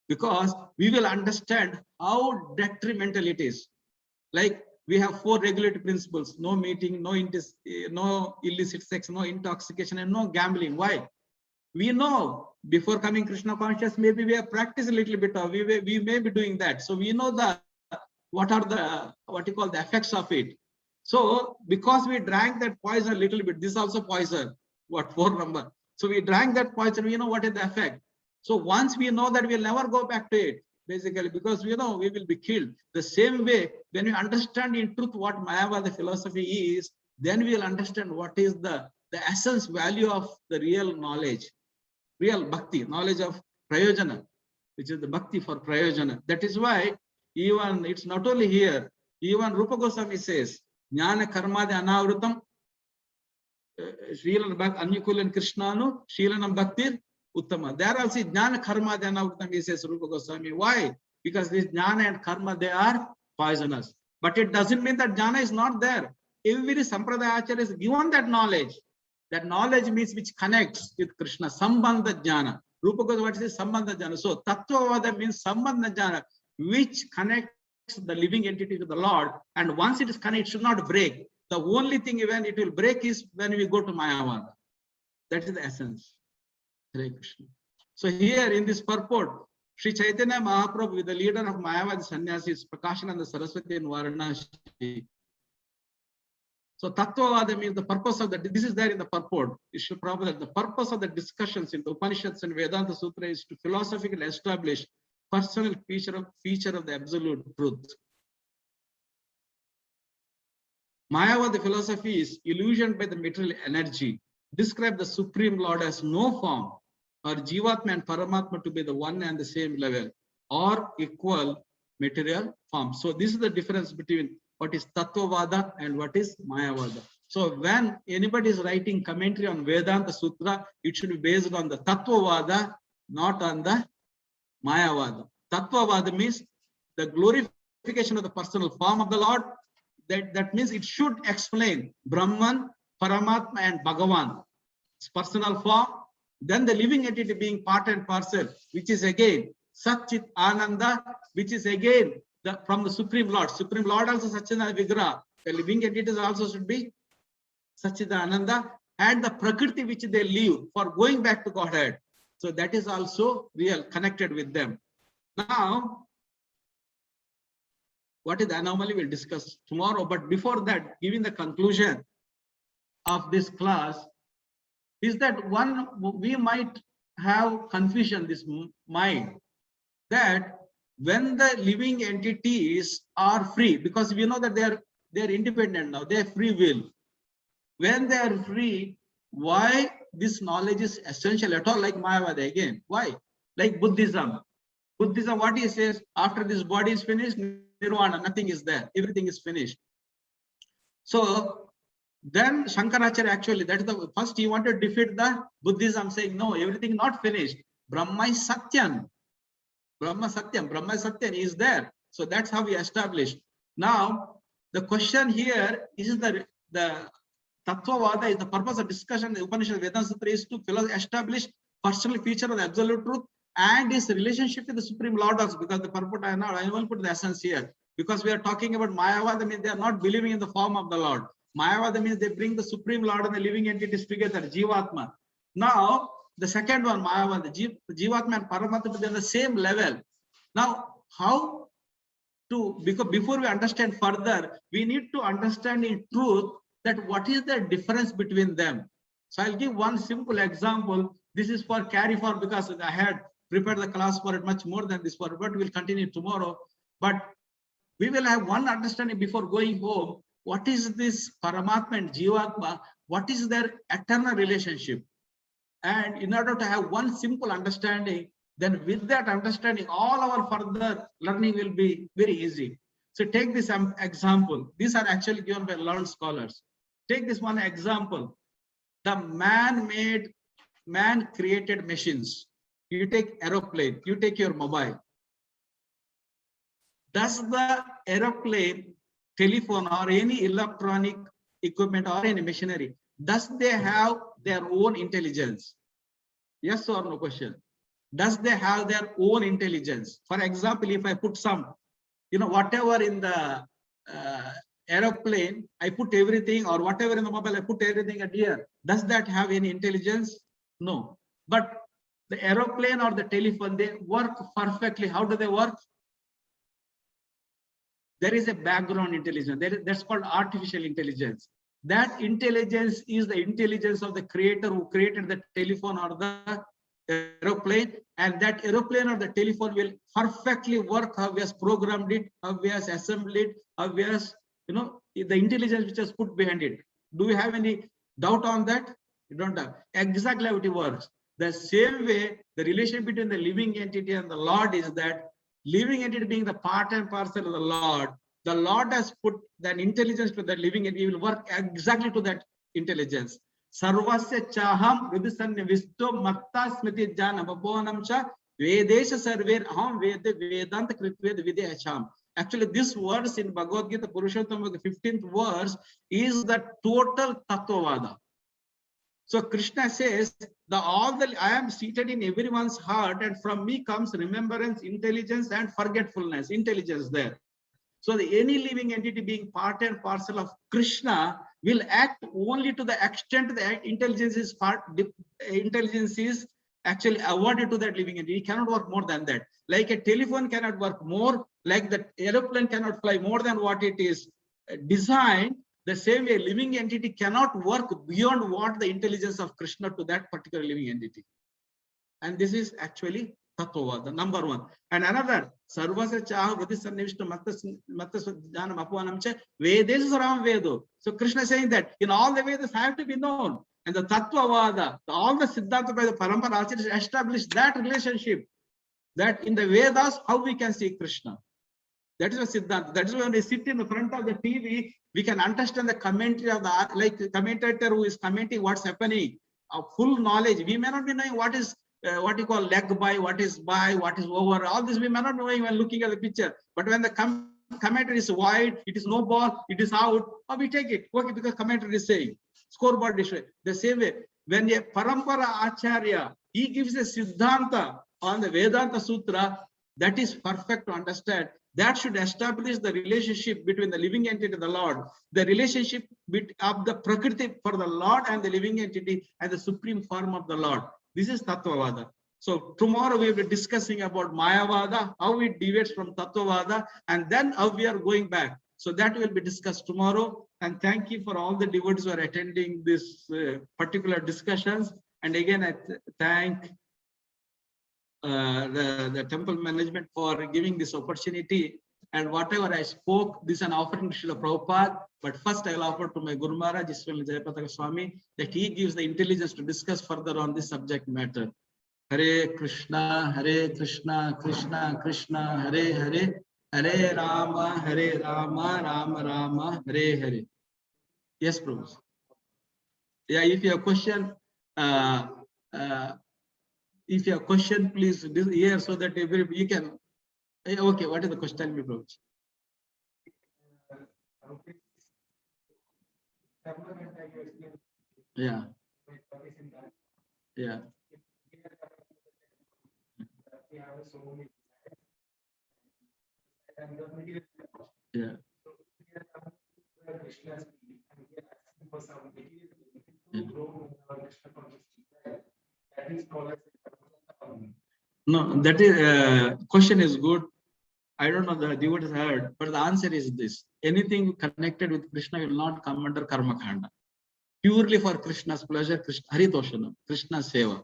because we will understand how detrimental it is. Like we have 4 regulatory principles: no meeting, no illicit sex, no intoxication, and no gambling. Why? We know before coming Krishna conscious, maybe we have practiced a little bit of, we may be doing that. So we know what are the, what you call the effects of it. So because we drank that poison a little bit, this is also poison, what 4 number. So we drank that poison, we know what is the effect. So once we know that, we'll never go back to it, basically, because we know we will be killed. The same way, when we understand in truth what Mayavada philosophy is, then we will understand what is the essence value of the real knowledge. Real bhakti, knowledge of prayojana, which is the bhakti for prayojana. That is why even it's not only here, even Rupa Goswami says, Jnana karmadi anavrutam, Shrilan Anyukulan Krishnanu, Shrilanam Bhaktir Uttama. There also Jnana karmadi anavrutam, he says Rupa Goswami. Why? Because this Jnana and karma, they are poisonous. But it doesn't mean that Jnana is not there. Every Sampradaya Acharya is given that knowledge. That knowledge means which connects with Krishna, Sambandha Jnana. Rupa Goswami, what is Sambandha Jnana? So Tattvavada means Sambandha Jnana, which connects the living entity to the Lord. And once it is connected, it should not break. The only thing when it will break is when we go to Mayavada. That is the essence. Hare Krishna. So here in this purport, Sri Caitanya Mahaprabhu, the leader of Mayavadi Sannyasis, Prakashananda Saraswati in Varanasi, So Tattvavada means the purpose of this is there in the purport. It should probably the purpose of the discussions in the Upanishads and Vedanta Sutra is to philosophically establish personal feature of the absolute truth. Mayavada philosophy is illusioned by the material energy, describe the Supreme Lord as no form, or Jivatma and Paramatma to be the one and the same level, or equal material form. So this is the difference between what is Tattvavada and what is Mayavada. So when anybody is writing commentary on Vedanta Sutra, it should be based on the Tattvavada, not on the Mayavada. Tattvavada means the glorification of the personal form of the Lord. That means it should explain Brahman, Paramatma and Bhagavan, its personal form. Then the living entity being part and parcel, which is again Satchit Ananda, which is again from the Supreme Lord. Supreme Lord also Satchidananda Vigraha. The living entities also should be Satchidananda, and the Prakriti which they live for going back to Godhead. So that is also real, connected with them. Now, what is the anomaly we'll discuss tomorrow. But before that, giving the conclusion of this class, is that one, we might have confusion, this mind, that when the living entities are free, because we know that they are independent now, they have free will. When they are free, why this knowledge is essential at all, like Mayavada again? Why? Like Buddhism. Buddhism, what he says, after this body is finished, Nirvana, nothing is there, everything is finished. So then Shankaracharya actually, that is the first he wanted to defeat the Buddhism, saying no, everything not finished. Brahma is Satyam. Brahma Satyam. Brahma Satyam is there. So that's how we established. Now, the question here is the Tattvavada is the purpose of discussion. The Upanishad Vedanta Sutra is to establish personal feature of the absolute truth and its relationship with the Supreme Lord also, because the purport I will put the essence here. Because we are talking about Mayavada, means they are not believing in the form of the Lord. Mayavada means they bring the Supreme Lord and the living entities together, Jivatma. Now, the second one, Mayavada, Jivatma and Paramatma, they are the same level. Now, how to, because before we understand further, we need to understand in truth that what is the difference between them. So I'll give one simple example. This is for carry forward because I had prepared the class for it much more than this, but we'll continue tomorrow. But we will have one understanding before going home. What is this Paramatma and Jivatma? What is their eternal relationship? And in order to have one simple understanding, then with that understanding, all our further learning will be very easy. So take this example. These are actually given by learned scholars. Take this one example. The man-created machines. You take aeroplane, you take your mobile. Does the aeroplane, telephone or any electronic equipment or any machinery, does they have their own intelligence? Yes or no question? Does they have their own intelligence? For example, if I put some, whatever in the aeroplane, I put everything, or whatever in the mobile, I put everything at here. Does that have any intelligence? No. But the aeroplane or the telephone, they work perfectly. How do they work? There is a background intelligence. That's called artificial intelligence. That intelligence is the intelligence of the creator who created the telephone or the aeroplane, and that aeroplane or the telephone will perfectly work how we has programmed it, how we has assembled it, how we has, the intelligence which is put behind it. Do we have any doubt on that? You don't have. Exactly how it works. The same way, the relation between the living entity and the Lord is that living entity being the part and parcel of the Lord has put that intelligence to the living entity, will work exactly to that intelligence. Sarvasya chaham vidisannya visto matta smriti jana babonam cha vedesha sarver aham veda vedanta kritved videsham. Actually, this verse in Bhagavad Gita, Purushottama, the 15th verse, is the total Tattvavada. So Krishna says, I am seated in everyone's heart, and from me comes remembrance, intelligence, and forgetfulness. Intelligence there. So any living entity being part and parcel of Krishna will act only to the extent the intelligence is actually awarded to that living entity. It cannot work more than that. Like a telephone cannot work more, like the aeroplane cannot fly more than what it is designed. The same way, living entity cannot work beyond what the intelligence of Krishna to that particular living entity. And this is actually Tattvavada, number one. And another, Sarvasya Chaha Vadisannivishta Mattasjanam Apuanamcha Vedesu Saram Vedo. So Krishna is saying that in all the Vedas have to be known. And the Tattvavada, all the Siddhanta by the Parampara Acharyas established that relationship, that in the Vedas, how we can see Krishna. That is a Siddhanta. That is when we sit in the front of the TV, we can understand the commentary of the, like the commentator who is commenting what's happening, full knowledge. We may not be knowing what is what you call leg by, what is over, all this we may not know when looking at the picture. But when the commentary is wide, it is no ball, it is out, or we take it, okay, because commentary is saying, scoreboard is the same way. When a Parampara Acharya, he gives a Siddhanta on the Vedanta Sutra, that is perfect to understand. That should establish the relationship between the living entity and the Lord, the relationship of the Prakriti for the Lord and the living entity and the supreme form of the Lord. This is Tattvavada. So tomorrow we will be discussing about Mayavada, how it deviates from Tattvavada, and then how we are going back. So that will be discussed tomorrow. And thank you for all the devotees who are attending this particular discussions. And again, I thank the temple management for giving this opportunity. And whatever I spoke, this is an offering to Srila Prabhupada. But first I will offer to my Guru Maharaj, Iswami Jayapataka Swami, that he gives the intelligence to discuss further on this subject matter. Hare Krishna, Krishna Krishna, Hare Hare, Hare Rama, Rama Rama, Hare Hare. Yes, Prabhu. Yeah, if you have a question, please here so that you can. Okay, what is the question? Tell me, Prabhu. Yeah. Yeah. Yeah. No, that is question is good. I don't know the devotees heard, but the answer is this: anything connected with Krishna will not come under karma kanda. Purely for Krishna's pleasure, Krishna Haritoshanam, Krishna's seva.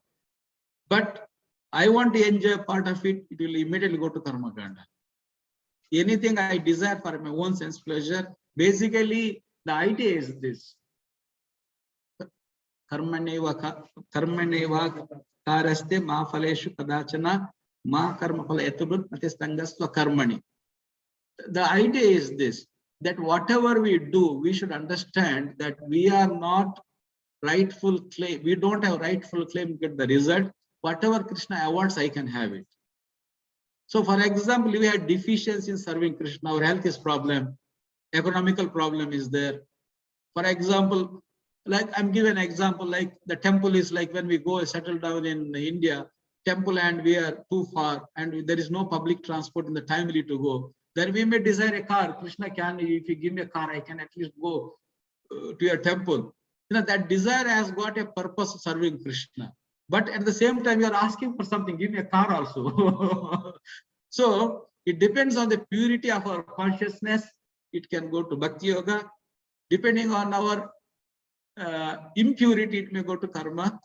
But I want to enjoy part of it, it will immediately go to karma kanda. Anything I desire for my own sense pleasure, basically the idea is this: karmaneva karaste ma phaleshu kadachana ma karma phala etubut atistangasva karmani. The idea is this, that whatever we do, we should understand that we are not rightful claim. We don't have rightful claim to get the result. Whatever Krishna awards, I can have it. So, for example, we had deficiency in serving Krishna. Our health is problem, economical problem is there. For example, like I'm giving an example, like the temple is like when we go settle down in India, temple and we are too far and there is no public transport in the timely to go. Then we may desire a car. Krishna can, if you give me a car, I can at least go to your temple. You know, that desire has got a purpose of serving Krishna. But at the same time, you are asking for something, give me a car also. So it depends on the purity of our consciousness. It can go to Bhakti Yoga. Depending on our impurity, it may go to karma.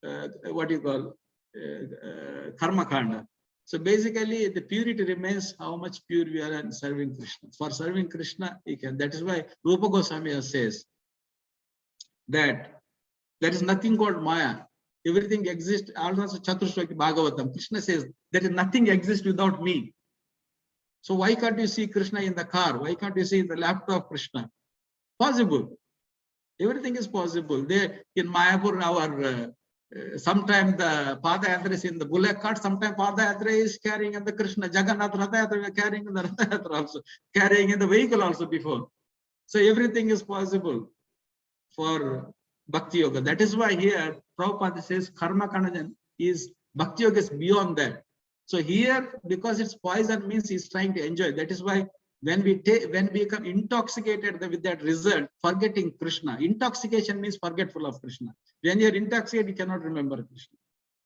What you call karma kanda. So basically, the purity remains how much pure we are in serving Krishna. For serving Krishna, he can. That is why Rupa Goswami says that there is nothing called Maya. Everything exists. Also, Chaturshloki Bhagavatam. Krishna says there is nothing exists without me. So why can't you see Krishna in the car? Why can't you see in the laptop Krishna? Possible. Everything is possible. There in Mayapur, our sometimes the Padayatra is in the bullock cart, sometimes Padayatra is carrying in the Krishna, Jagannath Rathayatra, we are carrying in the Rathayatra also, carrying in the vehicle also before. So everything is possible for Bhakti Yoga. That is why here Prabhupada says Karma Kanajan is Bhakti Yoga is beyond that. So here, because it's poison means he's trying to enjoy. That is why when we become intoxicated with that result, forgetting Krishna. Intoxication means forgetful of Krishna. When you're intoxicated, you cannot remember Krishna.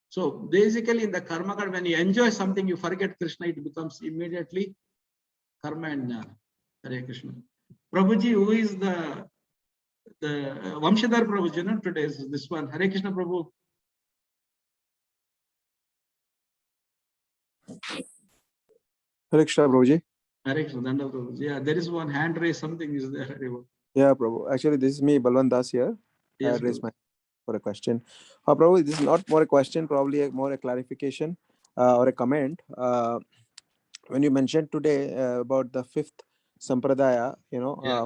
So basically in the karma card, when you enjoy something, you forget Krishna, it becomes immediately karma and jnana. Hare Krishna. Prabhuji, who is the Vamshadhar Prabhuji, no? Today is this one, Hare Krishna Prabhu. Hare Krishna Prabhuji. Hare Krishna, Danda Prabhuji. Yeah, there is one hand raise, something is there. Yeah, Prabhu. Actually, this is me, Balwant Das here. Yes, I raised my for a question. Prabhu, this is not more a question, probably more a clarification or a comment. When you mentioned today about the fifth sampradaya,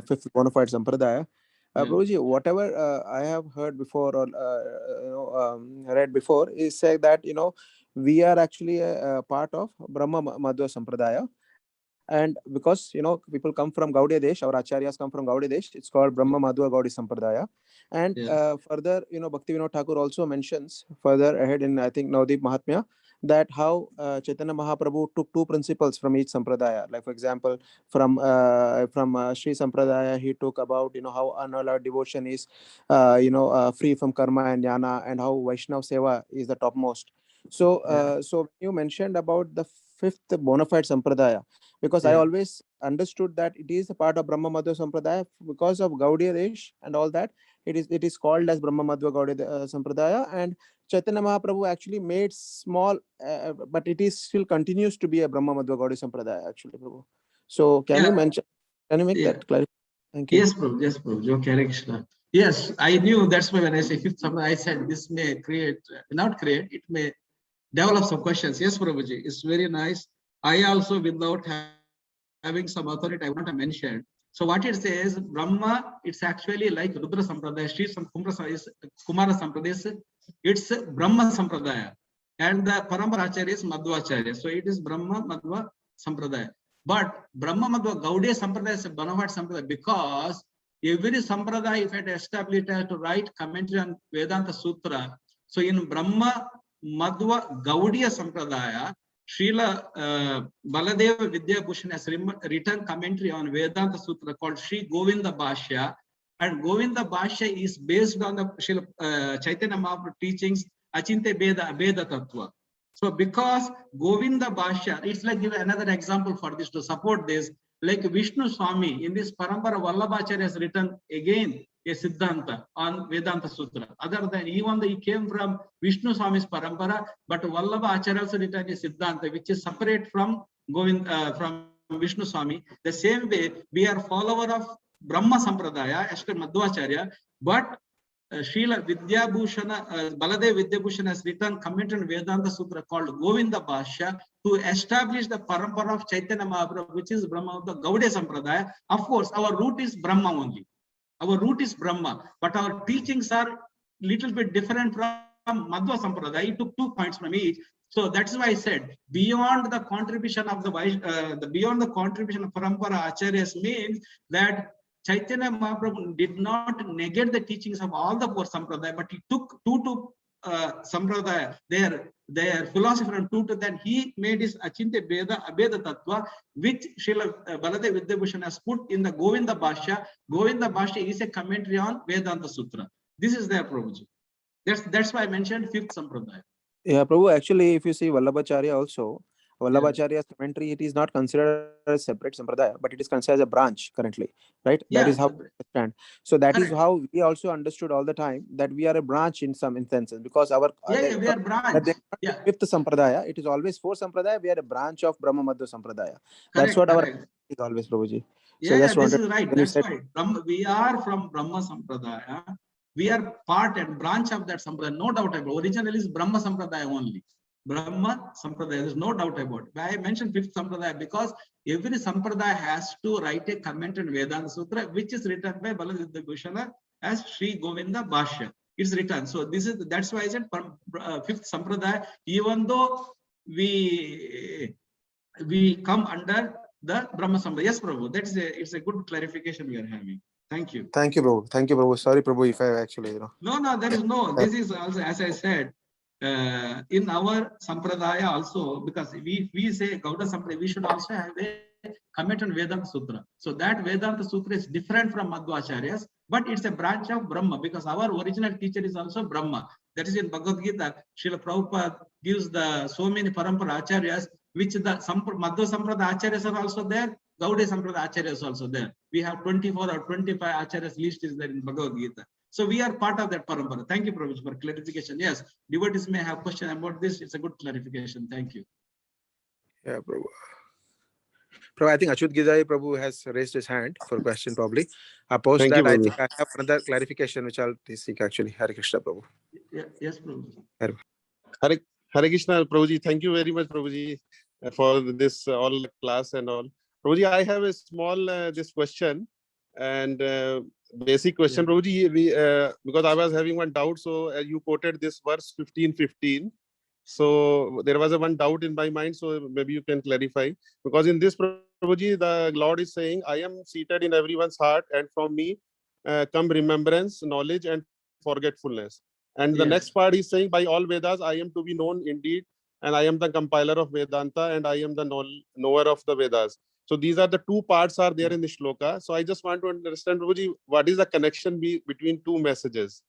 fifth bona fide sampradaya, Prabhuji, whatever I have heard before or read before is said that we are actually a part of Brahma Madhva Sampradaya. And because people come from Gaudiya Desh, our acharyas come from Gaudiya Desh, it's called Brahma Madhva Gaudi Sampradaya. And further, Bhakti Vinod Thakur also mentions further ahead in, I think, Navdeep Mahatmya, that how Caitanya Mahaprabhu took two principles from each sampradaya. Like, for example, from Sri Sampradaya, he took about how unallowed devotion is free from karma and jnana, and how Vaishnav Seva is the topmost. So so you mentioned about the fifth bona fide sampradaya, because I always understood that it is a part of Brahma Madhva Sampradaya because of Gaudiya Desh and all that. It is called as Brahma Madhva Gaudiya Sampradaya, and Chaitanya Mahaprabhu actually made small, but it is still continues to be a Brahma Madhva Gaudiya Sampradaya actually, Prabhu. So can you mention? Can you make that clarification? Thank you. Yes, Prabhu. Yes, Prabhu. Okay, Hare Krishna. Yes, I knew. That's why when I say fifth sampradaya, I said this may create, not create, it may develop some questions. Yes, Prabhuji, it's very nice. I also, without having some authority, I want to mention. So what it says, Brahma, it's actually like Rudra Sampradaya, Sri Kumara Sampradaya, it's Brahma Sampradaya. And the Parampara Acharya is Madhvacharya. So it is Brahma Madhva Sampradaya. But Brahma Madhva Gaudiya Sampradaya is a bona fide Sampradaya because every Sampradaya, if it established to write commentary on Vedanta Sutra, so in Brahma Madhva Gaudiya Sampradaya, Srila Baladeva Vidya Bhushan has written commentary on Vedanta Sutra called Sri Govinda Bhashya, and Govinda Bhashya is based on the Srila Chaitanya Mahaprabhu teachings Achinte Beda Abeda Tattva. So because Govinda Bhashya, it's like give another example for this to support this, like Vishnu Swami in this Parampara Vallabhacharya has written again a Siddhanta on Vedanta Sutra. Other than even though he came from Vishnu Swami's Parampara, but Vallabhacharya also written a Siddhanta which is separate from from Vishnu Swami. The same way we are follower of Brahma Sampradaya as per Madhvacharya, but Srila Vidyabhushana, Baladev Vidyabhushana has written commentary on Vedanta Sutra called Govinda Bhashya to establish the parampara of Chaitanya Mahaprabhu, which is Brahma of the Gaudiya Sampradaya. Of course, our root is Brahma only. Our root is Brahma, but our teachings are little bit different from Madhva Sampradaya. He took 2 points from each. So that's why I said beyond the contribution of beyond the contribution of Parampara Acharyas means that Chaitanya Mahaprabhu did not negate the teachings of all the 4 sampradaya, but he took two sampradaya, their philosophy from two to then he made his Achinte Beda Abeda Tattva, which Srila Baladev Vidyabhushan has put in the Govinda Bhashya. Govinda Bhashya is a commentary on Vedanta Sutra. This is their Prabhuji. That's why I mentioned 5th sampradaya. Yeah, Prabhu, actually, if you see Vallabhacharya also, Vallabhacharya's commentary, it is not considered a separate sampradaya, but it is considered as a branch currently, right? That is how we understand. So that is how we also understood all the time that we are a branch in some instances, because our we are branch. Fifth sampradaya, it is always 4 sampradaya. We are a branch of Brahma Madhva Sampradaya. That's what our is always, Prabhuji. So this is right. That's right. We are from Brahma Sampradaya. We are part and branch of that Sampradaya, no doubt about it. Originally is Brahma Sampradaya only. Brahma Sampradaya, there's no doubt about it. I mentioned 5th Sampradaya because every Sampradaya has to write a comment on Vedanta Sutra, which is written by Baladev Vidyabhushana as Sri Govinda Bhashya. It's written. So that's why I said 5th Sampradaya, even though we come under the Brahma Sampradaya. Yes, Prabhu, it's a good clarification we are having. Thank you. Thank you, Prabhu. Thank you, Prabhu. Sorry, Prabhu, if I actually, No, there is no. This is also, as I said, in our Sampradaya also, because we say Gauda Sampradaya, we should also have a comment on Vedanta Sutra. So that Vedanta Sutra is different from Madhvacharyas, but it's a branch of Brahma, because our original teacher is also Brahma. That is in Bhagavad Gita, Srila Prabhupada gives so many Parampara Acharyas, which the Madhva Sampradaya Acharyas are also there, Gaudiya Sampradaya Acharyas also there. We have 24 or 25 Acharyas list is there in Bhagavad Gita. So we are part of that parampara. Thank you, Prabhuji, for clarification. Yes, devotees may have question about this. It's a good clarification. Thank you. Yeah, Prabhu. Prabhu, I think Achyut Gidai Prabhu has raised his hand for a question probably. Post Thank that, you, I Prabhu. think I have another clarification which I'll seek actually. Hare Krishna, Prabhu. Yes, Prabhuji. Hare Krishna, Prabhuji. Thank you very much, Prabhuji, for this all class and all. Prabhuji, I have a small this question and basic question, Yeah. Prabhuji. Because I was having one doubt, so you quoted this verse 15:15. So there was a one doubt in my mind, so maybe you can clarify. Because in this, Prabhuji, the Lord is saying, I am seated in everyone's heart, and from me come remembrance, knowledge, and forgetfulness. And the next part is saying, by all Vedas, I am to be known indeed, and I am the compiler of Vedanta, and I am the knower of the Vedas. So these are the two parts are there in the shloka. So I just want to understand, Prabhuji, what is the connection between two messages?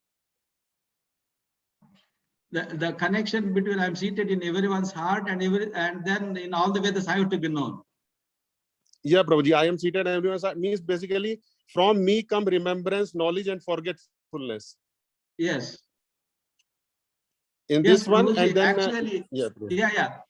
The connection between I'm seated in everyone's heart and then in all the Vedas I have to be known. Yeah, Prabhuji, I am seated in everyone's heart means basically from me come remembrance, knowledge, and forgetfulness. Yes. In Yes, this one, Prabhuji, and then actually,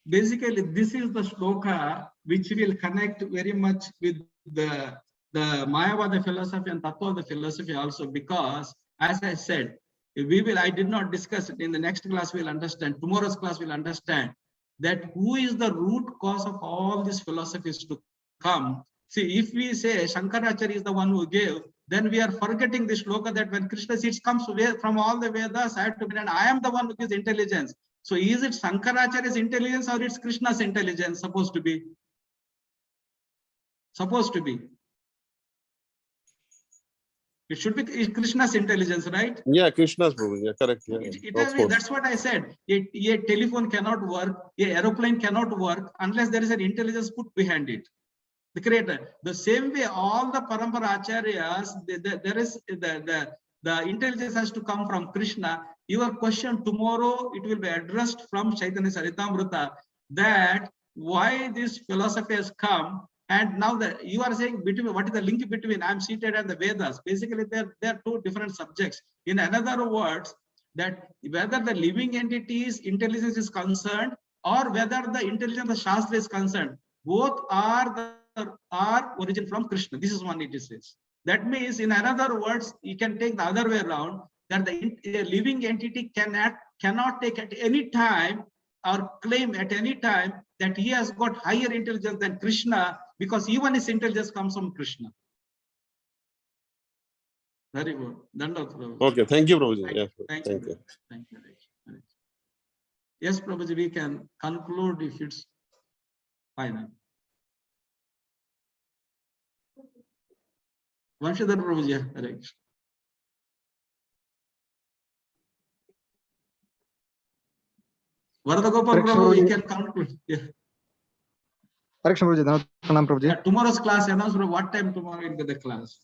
basically this is the shloka which will connect very much with the Mayavada philosophy and Tattva philosophy also, because as I said, I did not discuss it. In the next class we'll understand, tomorrow's class we'll understand that who is the root cause of all these philosophies to come. See, if we say Shankaracharya is the one who gave, then we are forgetting this shloka that when Krishna seeds comes from all the Vedas, I have to be, and I am the one who gives intelligence. So is it Shankaracharya's intelligence or it's Krishna's intelligence supposed to be? Supposed to be. It should be Krishna's intelligence, right? yeah, Krishna's Prabhuji. Yeah, correct. Yeah, That's what I said. A telephone cannot work, a aeroplane cannot work unless there is an intelligence put behind it. The creator. The same way, all the parampara acharyas, there is the intelligence has to come from Krishna. Your question tomorrow, it will be addressed from Chaitanya Charitamrita that why this philosophy has come. And now that you are saying between what is the link between I'm seated and the Vedas? Basically, they're two different subjects. In other words, that whether the living entity's intelligence is concerned or whether the intelligence of the Shastra is concerned, both are origin from Krishna. This is one it says. That means, in other words, you can take the other way around, that the living entity cannot take at any time or claim at any time that he has got higher intelligence than Krishna, because even his intelligence comes from Krishna. Very good. Okay, thank you, Prabhuji. Thank you. Yes, Prabhuji, we can conclude if it's final. Vanshadhar Prabhuji, correct. Radha Gopal Prabhu, you can conclude. Yeah. Tomorrow's class announced. What time tomorrow will be the class?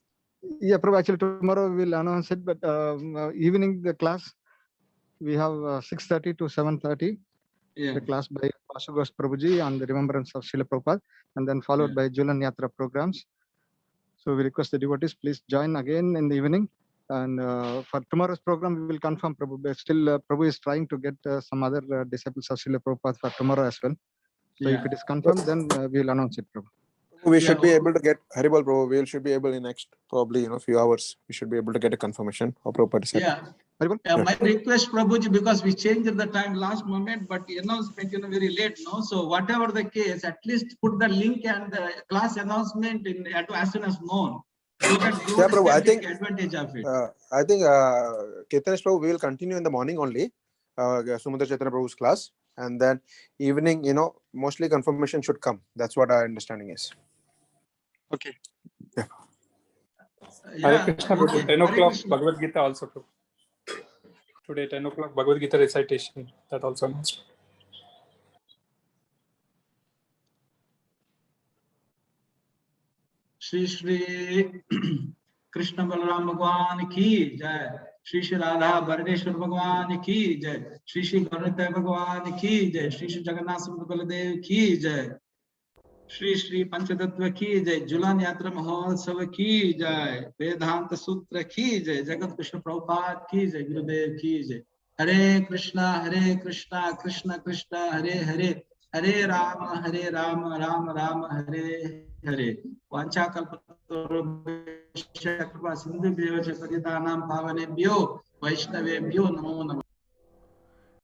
Yeah, Prabhu, actually tomorrow we will announce it, but evening the class we have 6:30 to 7:30. The class by Vasugas Prabhuji on the remembrance of Srila Prabhupada, and then followed by Jhulan Yatra programs. So we request the devotees please join again in the evening. And for tomorrow's program, we will confirm Prabhu. But still, Prabhu is trying to get some other disciples of Srila Prabhupada for tomorrow as well. So if it is confirmed, then we will announce it, Prabhu. We should be able to get Haribal Prabhu. We should be able in next probably few hours. We should be able to get a confirmation of Prabhupada. My request, Prabhuji, because we changed the time last moment, but announcement very late now. So whatever the case, at least put the link and the class announcement in as soon as known. So that Prabhu, I think advantage of it. I think Caitanya Prabhu we will continue in the morning only. Sumadhura Caitanya Prabhu's class, and then evening, mostly confirmation should come. That's what our understanding is. Okay. Hare Krishna, Prabhu. 10 o'clock Bhagavad Gita also, Prabhu. Today 10 o'clock Bhagavad Gita recitation, that also announced. Shri Krishna Balaram Bhagwan ki jai. Shri Radha Baraneshwar Bhagwan ki jai. Shri Gaurita Bhagwan ki jai. Shri Jagannath Baladev ki jai. Shri Shri पंचतत्व की जय, झूलन यात्रा महोत्सव की जय, वेदांत सूत्र की जय, जगत कृष्ण प्रभुपाद की जय, गुरुदेव की जय। हरे कृष्णा कृष्ण कृष्ण हरे हरे, हरे राम राम राम हरे हरे। वाञ्छाकल्पतरुभ्यश्च कृपा सिन्धुभ्यो च पतितानां पावनेभ्यो वैष्णवेभ्यो नमो नमः।